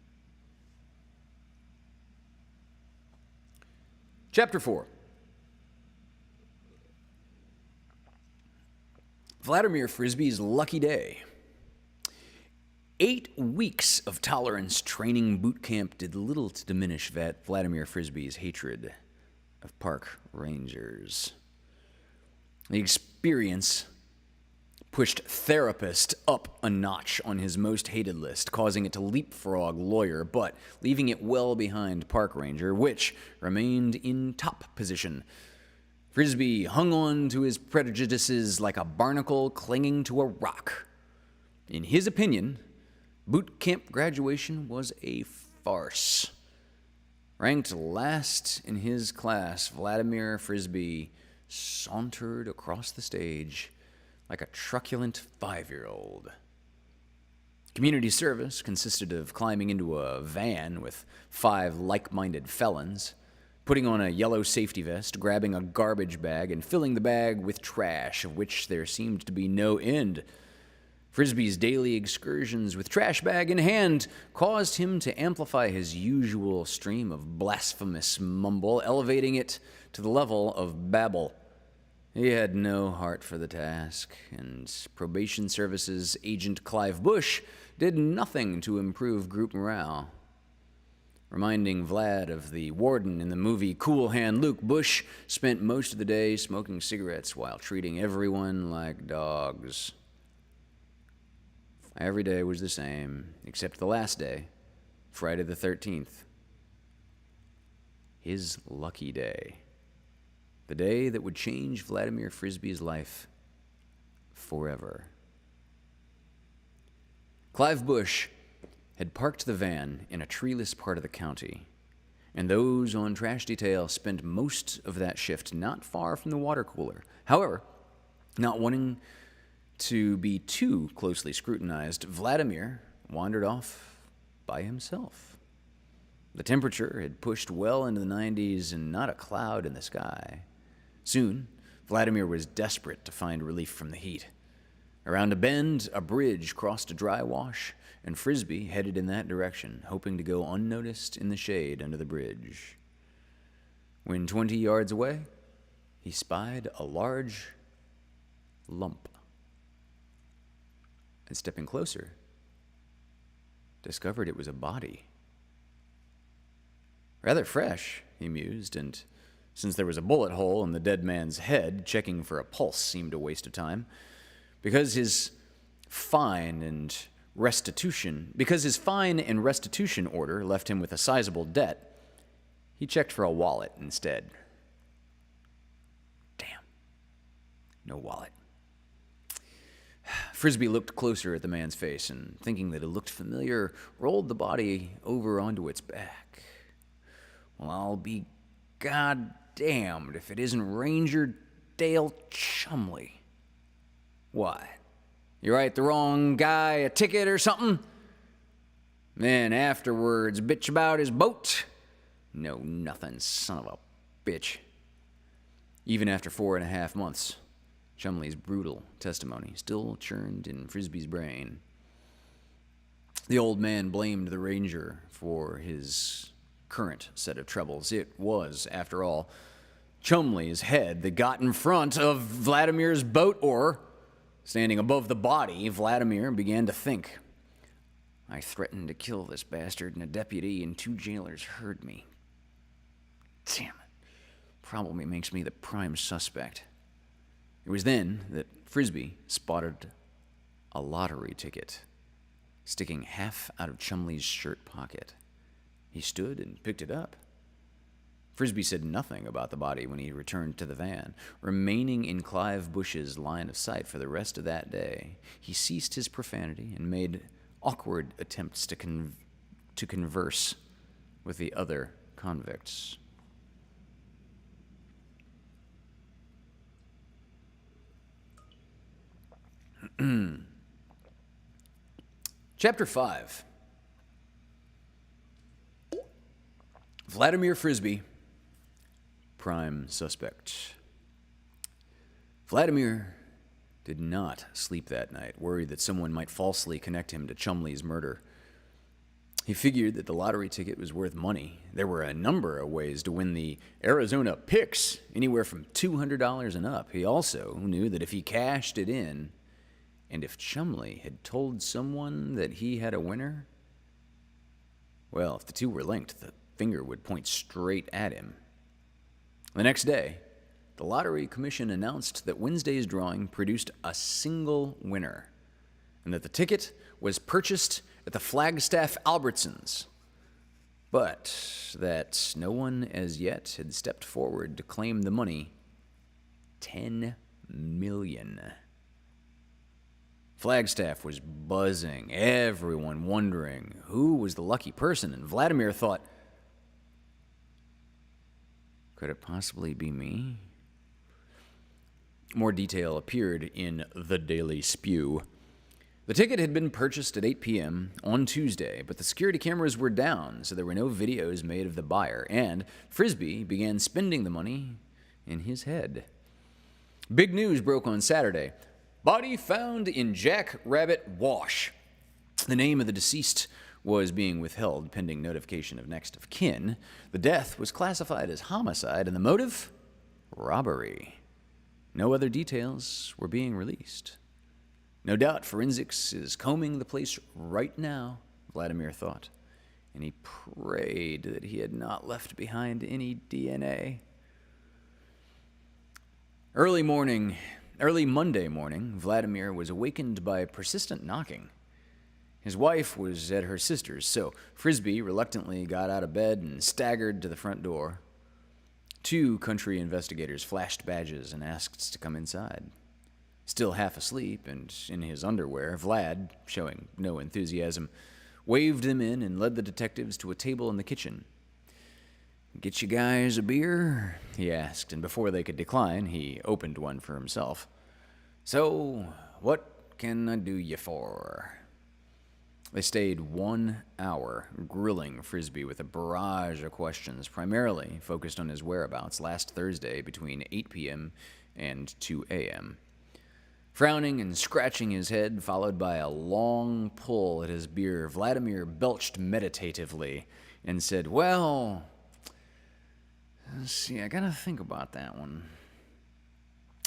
Chapter 4. Vladimir Frisbee's lucky day. 8 weeks of tolerance training boot camp did little to diminish Vladimir Frisbee's hatred of park rangers. The experience pushed therapist up a notch on his most hated list, causing it to leapfrog lawyer, but leaving it well behind park ranger, which remained in top position. Frisbee hung on to his prejudices like a barnacle clinging to a rock. In his opinion, boot camp graduation was a farce. Ranked last in his class, Vladimir Frisbee sauntered across the stage like a truculent 5-year-old. Community service consisted of climbing into a van with 5 like-minded felons, putting on a yellow safety vest, grabbing a garbage bag, and filling the bag with trash, of which there seemed to be no end. Frisbee's daily excursions with trash bag in hand caused him to amplify his usual stream of blasphemous mumble, elevating it to the level of babble. He had no heart for the task, and probation services agent Clive Bush did nothing to improve group morale. Reminding Vlad of the warden in the movie Cool Hand Luke, Bush spent most of the day smoking cigarettes while treating everyone like dogs. Every day was the same, except the last day, Friday the 13th. His lucky day. The day that would change Vladimir Frisbee's life forever. Clive Bush had parked the van in a treeless part of the county, and those on trash detail spent most of that shift not far from the water cooler. However, not wanting to be too closely scrutinized, Vladimir wandered off by himself. The temperature had pushed well into the 90s and not a cloud in the sky. Soon, Vladimir was desperate to find relief from the heat. Around a bend, a bridge crossed a dry wash, and Frisbee headed in that direction, hoping to go unnoticed in the shade under the bridge. When 20 yards away, he spied a large lump. And stepping closer, discovered it was a body. Rather fresh, he mused, and since there was a bullet hole in the dead man's head, checking for a pulse seemed a waste of time. Because his fine and restitution order left him with a sizable debt, he checked for a wallet instead. Damn, no wallet. Frisbee looked closer at the man's face and, thinking that it looked familiar, rolled the body over onto its back. Well, I'll be goddamned if it isn't Ranger Dale Chumley. Why? You write the wrong guy a ticket or something? Then afterwards bitch about his boat? No, nothing, son of a bitch. Even after 4.5 months, Chumley's brutal testimony still churned in Frisbee's brain. The old man blamed the ranger for his current set of troubles. It was, after all, Chumley's head that got in front of Vladimir's boat oar. Standing above the body, Vladimir began to think. I threatened to kill this bastard, and a deputy and 2 jailers heard me. Damn it. Probably makes me the prime suspect. It was then that Frisbee spotted a lottery ticket. sticking half out of Chumley's shirt pocket. He stood and picked it up. Frisbee said nothing about the body when he returned to the van, remaining in Clive Bush's line of sight for the rest of that day. He ceased his profanity and made awkward attempts to converse with the other convicts. Chapter 5. Vladimir Frisbee, prime suspect. Vladimir did not sleep that night, worried that someone might falsely connect him to Chumley's murder. He figured that the lottery ticket was worth money. There were a number of ways to win the Arizona Picks, anywhere from $200 and up. He also knew that if he cashed it in, and if Chumley had told someone that he had a winner, well, if the two were linked, the finger would point straight at him. The next day, the Lottery Commission announced that Wednesday's drawing produced a single winner, and that the ticket was purchased at the Flagstaff Albertsons, but that no one as yet had stepped forward to claim the money. $10 million. Flagstaff was buzzing, everyone wondering who was the lucky person, and Vladimir thought, could it possibly be me? More detail appeared in the Daily Spew. The ticket had been purchased at 8 p.m. on Tuesday, but the security cameras were down, so there were no videos made of the buyer, and Frisbee began spending the money in his head. Big news broke on Saturday. Body found in Jack Rabbit Wash. The name of the deceased was being withheld pending notification of next of kin. The death was classified as homicide, and the motive? Robbery. No other details were being released. No doubt forensics is combing the place right now, Vladimir thought, and he prayed that he had not left behind any DNA. Early Monday morning, Vladimir was awakened by persistent knocking. His wife was at her sister's, so Frisbee reluctantly got out of bed and staggered to the front door. 2 country investigators flashed badges and asked to come inside. Still half asleep and in his underwear, Vlad, showing no enthusiasm, waved them in and led the detectives to a table in the kitchen. "Get you guys a beer?" he asked, and before they could decline, he opened one for himself. "So, what can I do you for?" They stayed 1 hour, grilling Frisbee with a barrage of questions, primarily focused on his whereabouts last Thursday between 8 p.m. and 2 a.m. Frowning and scratching his head, followed by a long pull at his beer, Vladimir belched meditatively and said, "Well, let's see, I gotta think about that one."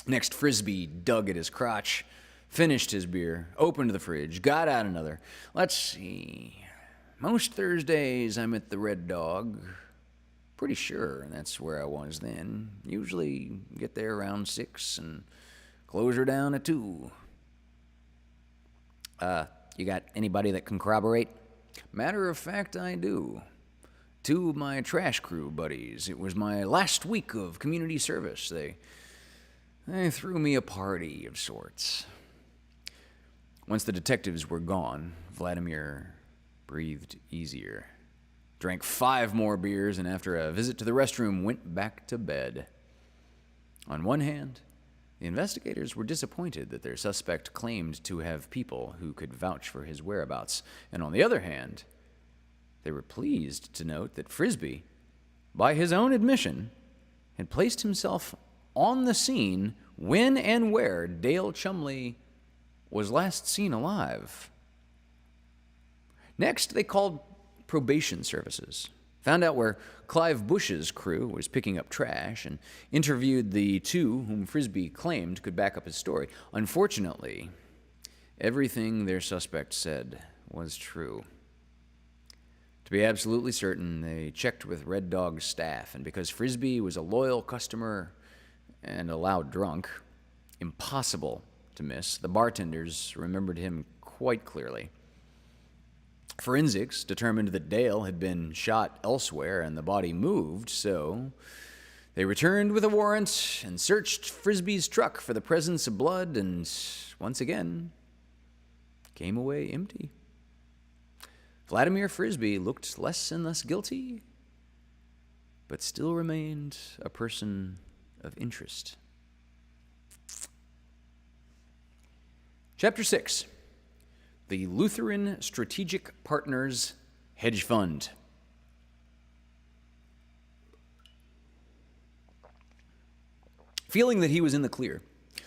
Next, Frisbee dug at his crotch, finished his beer, opened the fridge, got out another. "Let's see. Most Thursdays I'm at the Red Dog. Pretty sure that's where I was then. Usually get there around 6 and close her down at 2. You got anybody that can corroborate?" "Matter of fact, I do. 2 of my trash crew buddies. It was my last week of community service. They threw me a party of sorts." Once the detectives were gone, Vladimir breathed easier, drank 5 more beers, and after a visit to the restroom, went back to bed. On one hand, the investigators were disappointed that their suspect claimed to have people who could vouch for his whereabouts, and on the other hand, they were pleased to note that Frisbee, by his own admission, had placed himself on the scene when and where Dale Chumley was last seen alive. Next, they called probation services, found out where Clive Bush's crew was picking up trash, and interviewed the 2 whom Frisbee claimed could back up his story. Unfortunately, everything their suspect said was true. To be absolutely certain, they checked with Red Dog's staff, and because Frisbee was a loyal customer and a loud drunk, impossible to miss, the bartenders remembered him quite clearly. Forensics determined that Dale had been shot elsewhere and the body moved, so they returned with a warrant and searched Frisbee's truck for the presence of blood and, once again, came away empty. Vladimir Frisbee looked less and less guilty, but still remained a person of interest. Chapter 6. The Lutheran Strategic Partners Hedge Fund. Feeling that he was in the clear,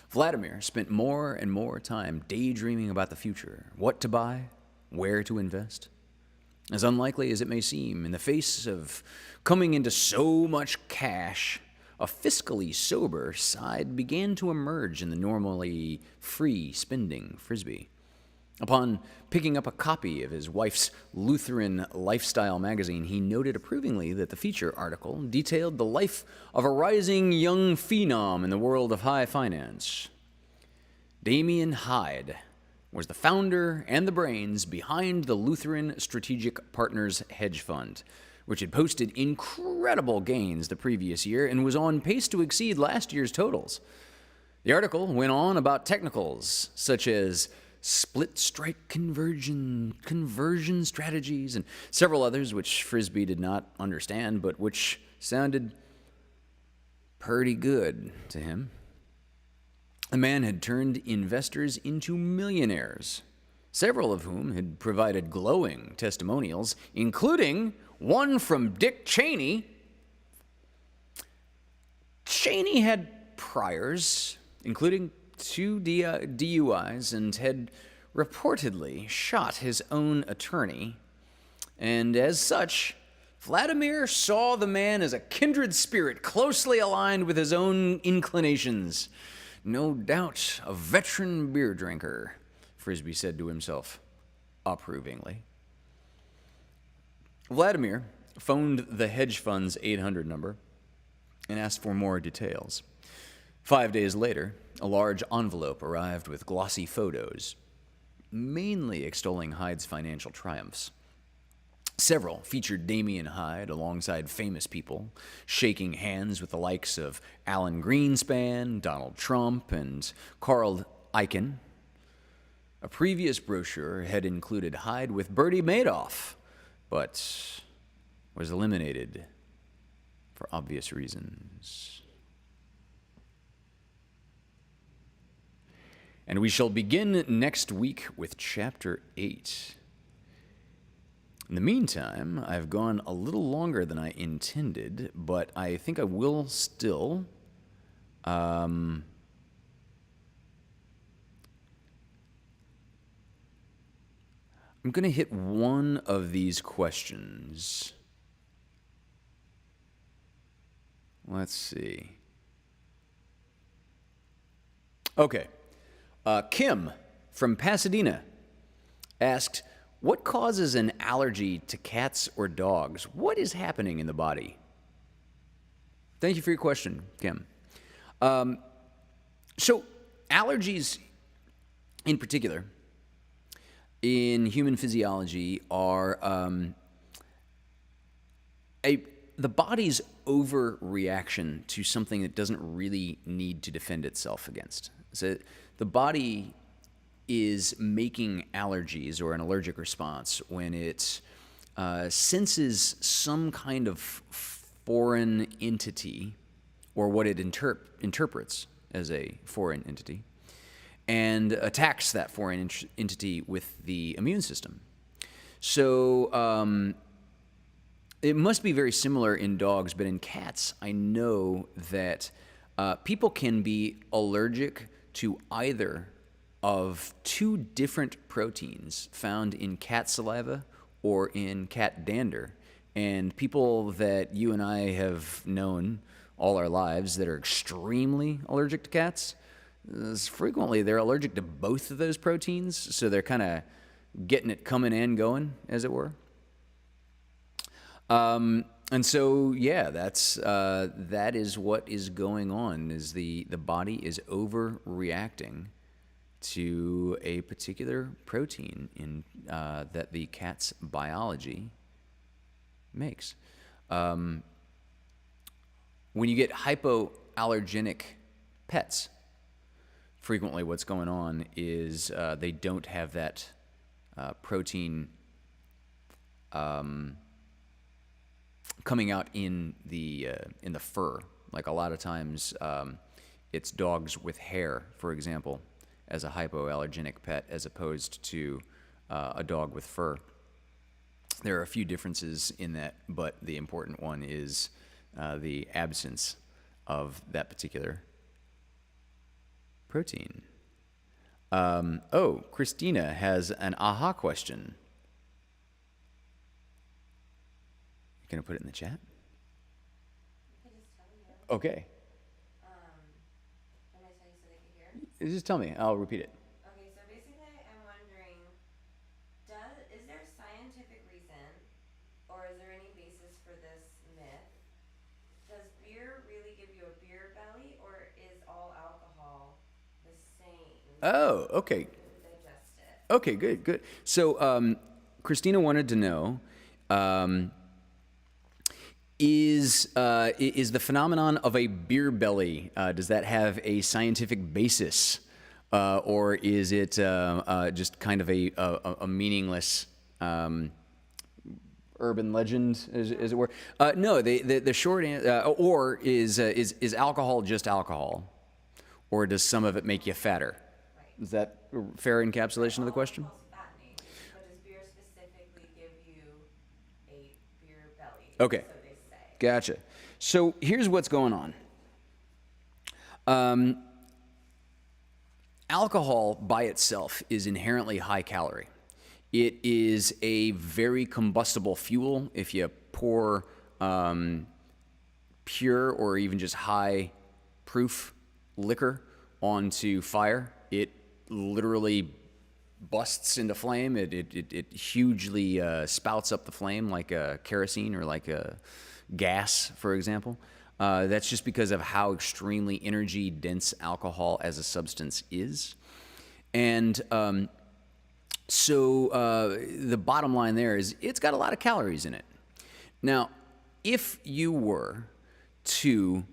Vladimir spent more and more time daydreaming about the future, what to buy, where to invest. As unlikely as it may seem, in the face of coming into so much cash, a fiscally sober side began to emerge in the normally free-spending Frisbee. Upon picking up a copy of his wife's Lutheran lifestyle magazine, he noted approvingly that the feature article detailed the life of a rising young phenom in the world of high finance. Damien Hyde was the founder and the brains behind the Lutheran Strategic Partners Hedge Fund, which had posted incredible gains the previous year and was on pace to exceed last year's totals. The article went on about technicals such as split strike conversion strategies, and several others which Frisbee did not understand, but which sounded pretty good to him. The man had turned investors into millionaires, several of whom had provided glowing testimonials, including one from Dick Cheney. Cheney had priors, including 2 DUIs, and had reportedly shot his own attorney. And as such, Vladimir saw the man as a kindred spirit closely aligned with his own inclinations. No doubt a veteran beer drinker, Frisbee said to himself, approvingly. Vladimir phoned the hedge fund's 800 number and asked for more details. 5 days later, a large envelope arrived with glossy photos, mainly extolling Hyde's financial triumphs. Several featured Damien Hyde alongside famous people, shaking hands with the likes of Alan Greenspan, Donald Trump, and Carl Icahn. A previous brochure had included Hyde with Bertie Madoff, but was eliminated for obvious reasons. And we shall begin next week with Chapter 8. In the meantime, I've gone a little longer than I intended, but I think I will still I'm going to hit one of these questions. Let's see. Okay. Kim from Pasadena asked, what causes an allergy to cats or dogs? What is happening in the body? Thank you for your question, Kim. So allergies in particular in human physiology are the body's overreaction to something that doesn't really need to defend itself against. So the body is making allergies or an allergic response when it senses some kind of foreign entity or what it interprets as a foreign entity and attacks that foreign entity with the immune system. So it must be very similar in dogs, but in cats, I know that people can be allergic to either of 2 different proteins found in cat saliva or in cat dander. And people that you and I have known all our lives that are extremely allergic to cats, frequently they're allergic to both of those proteins, so they're kind of getting it coming and going, as it were. And so, yeah, that is what is going on, is the body is overreacting to a particular protein in that the cat's biology makes. When you get hypoallergenic pets, frequently what's going on is they don't have that protein coming out in the fur. Like a lot of times, it's dogs with hair, for example, as a hypoallergenic pet, as opposed to a dog with fur. There are a few differences in that, but the important one is the absence of that particular protein. Christina has an aha question. You gonna put it in the chat? I can just tell you. Okay. Can I tell you so they can hear? Just tell me. I'll repeat it. Okay, so basically I'm wondering, is there a scientific reason, or is there any basis for this myth? Does beer really give you a beer belly, or is all alcohol the same? Oh, okay. Digest it. Okay, good. So, Christina wanted to know, is the phenomenon of a beer belly, does that have a scientific basis? Or is it just kind of a meaningless urban legend, as it were? No, the short answer, or is alcohol just alcohol? Or does some of it make you fatter? Right. Is that a fair encapsulation of the question? Alcohol's fattening, but does beer specifically give you a beer belly? Okay. So they say. Gotcha. So here's what's going on. Alcohol by itself is inherently high calorie. It is a very combustible fuel. If you pour pure or even just high proof liquor onto fire, it literally busts into flame. It hugely spouts up the flame like a kerosene or like a gas, for example. That's just because of how extremely energy dense alcohol as a substance is. And so the bottom line there is it's got a lot of calories in it. Now, if you were to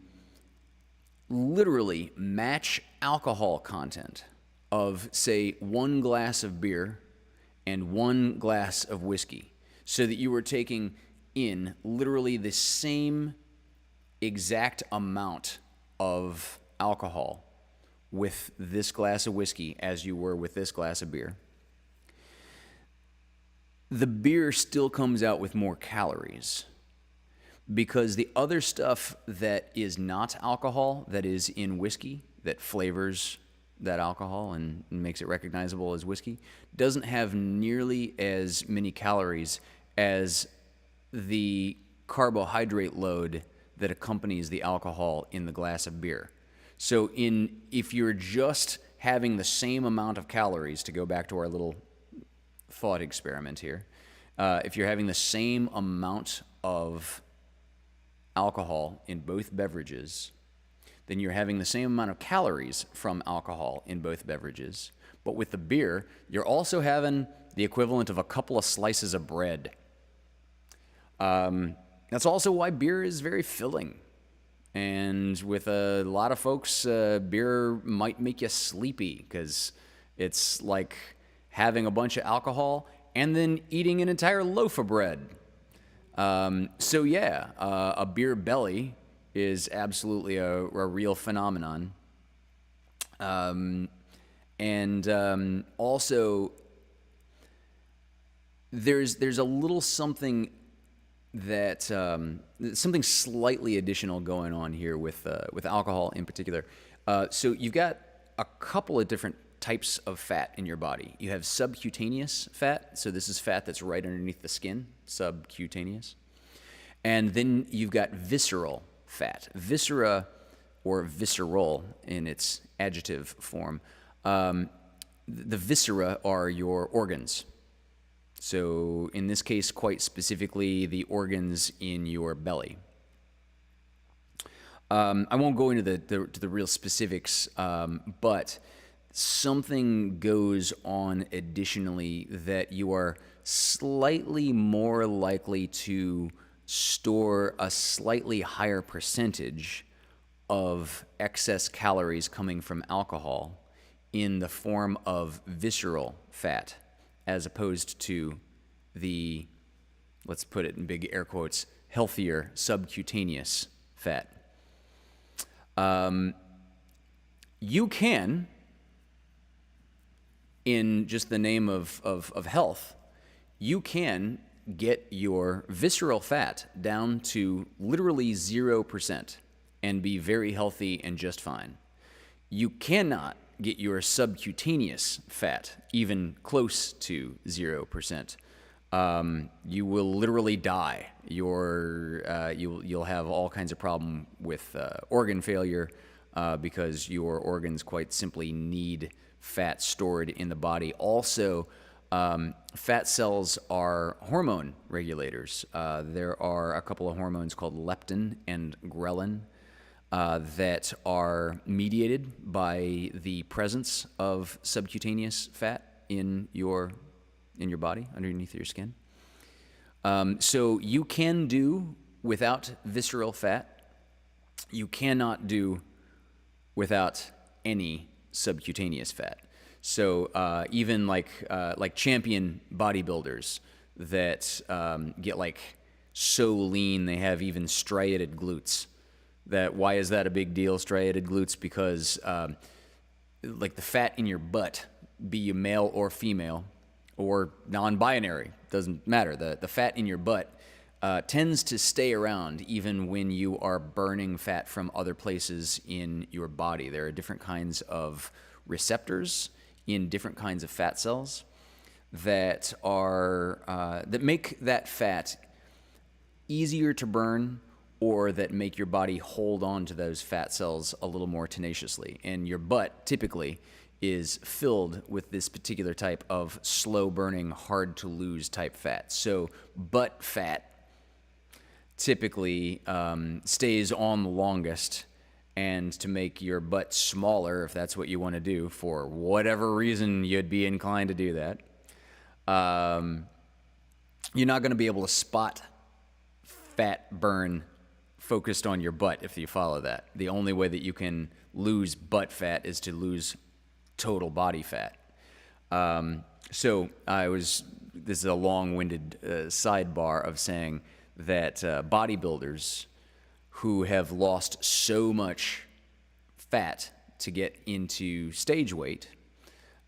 literally match alcohol content of, say, 1 glass of beer and 1 glass of whiskey, so that you were taking in literally the same exact amount of alcohol with this glass of whiskey as you were with this glass of beer, the beer still comes out with more calories, because the other stuff that is not alcohol, that is in whiskey, that flavors that alcohol and makes it recognizable as whiskey, doesn't have nearly as many calories as the carbohydrate load that accompanies the alcohol in the glass of beer. So if you're just having the same amount of calories, to go back to our little thought experiment here, if you're having the same amount of alcohol in both beverages, then you're having the same amount of calories from alcohol in both beverages. But with the beer, you're also having the equivalent of a couple of slices of bread. That's also why beer is very filling. And with a lot of folks, beer might make you sleepy, because it's like having a bunch of alcohol and then eating an entire loaf of bread. So yeah, a beer belly is absolutely a real phenomenon. Also, there's a little something that something slightly additional going on here with alcohol in particular. So you've got a couple of different types of fat in your body. You have subcutaneous fat, so this is fat that's right underneath the skin, subcutaneous. And then you've got visceral fat. Viscera, or visceral in its adjective form, the viscera are your organs. So in this case, quite specifically, the organs in your belly. I won't go into the real specifics, but something goes on additionally that you are slightly more likely to store a slightly higher percentage of excess calories coming from alcohol in the form of visceral fat as opposed to the, let's put it in big air quotes, healthier subcutaneous fat. You can, in just the name of health, you can get your visceral fat down to literally 0% and be very healthy and just fine. You cannot get your subcutaneous fat even close to 0%. You will literally die. You'll have all kinds of problem with organ failure because your organs quite simply need fat stored in the body. Also, fat cells are hormone regulators. There are a couple of hormones called leptin and ghrelin that are mediated by the presence of subcutaneous fat in your body, underneath your skin. So you can do without visceral fat. You cannot do without any subcutaneous fat. So even like champion bodybuilders that get like so lean they have even striated glutes. Why is that a big deal, striated glutes? Because like the fat in your butt, be you male or female or non-binary, doesn't matter. The fat in your butt tends to stay around even when you are burning fat from other places in your body. There are different kinds of receptors in different kinds of fat cells that make that fat easier to burn, or that make your body hold on to those fat cells a little more tenaciously. And your butt typically is filled with this particular type of slow-burning, hard-to-lose type fat. So butt fat typically stays on the longest, and to make your butt smaller, if that's what you want to do, for whatever reason you'd be inclined to do that, you're not going to be able to spot fat burn focused on your butt if you follow that. The only way that you can lose butt fat is to lose total body fat. This is a long-winded sidebar of saying that bodybuilders who have lost so much fat to get into stage weight,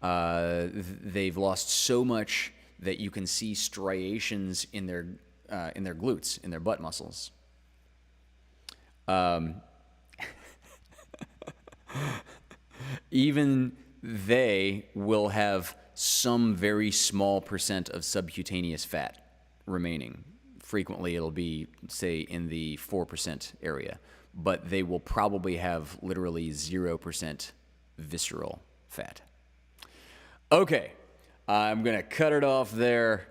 they've lost so much that you can see striations in their glutes, in their butt muscles. Even they will have some very small percent of subcutaneous fat remaining. Frequently, it'll be, say, in the 4% area, but they will probably have literally 0% visceral fat. Okay, I'm going to cut it off there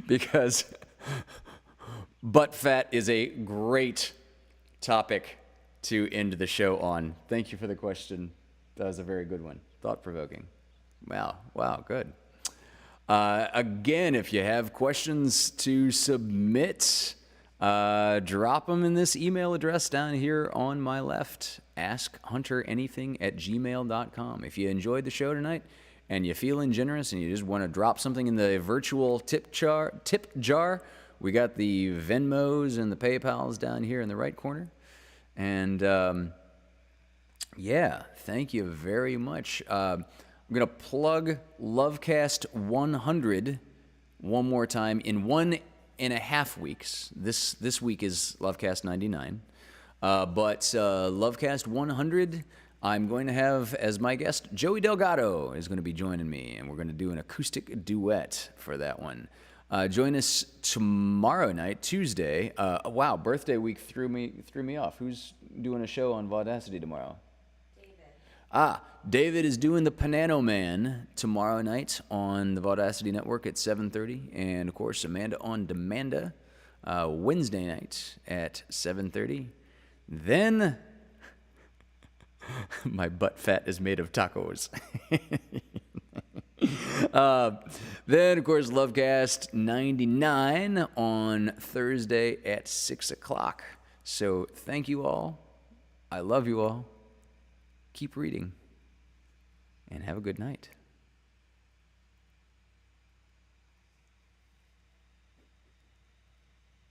because butt fat is a great topic to end the show on. Thank you for the question. That was a very good one. Thought-provoking. Wow, good. Again, if you have questions to submit, drop them in this email address down here on my left, askhunteranything@gmail.com. If you enjoyed the show tonight and you're feeling generous and you just want to drop something in the virtual tip jar, we got the Venmos and the PayPals down here in the right corner. And thank you very much. I'm going to plug Lovecast 100 one more time in 1.5 weeks. This week is Lovecast 99. But Lovecast 100, I'm going to have as my guest, Joey Delgado is going to be joining me, and we're going to do an acoustic duet for that one. Join us tomorrow night, Tuesday. Wow, birthday week threw me off. Who's doing a show on Vaudacity tomorrow? David is doing the Panano Man tomorrow night on the Vaudacity Network at 7:30, and of course Amanda on Demanda Wednesday night at 7:30. Then My butt fat is made of tacos. Then, of course, Lovecast 99 on Thursday at 6 o'clock. So thank you all. I love you all. Keep reading. And have a good night.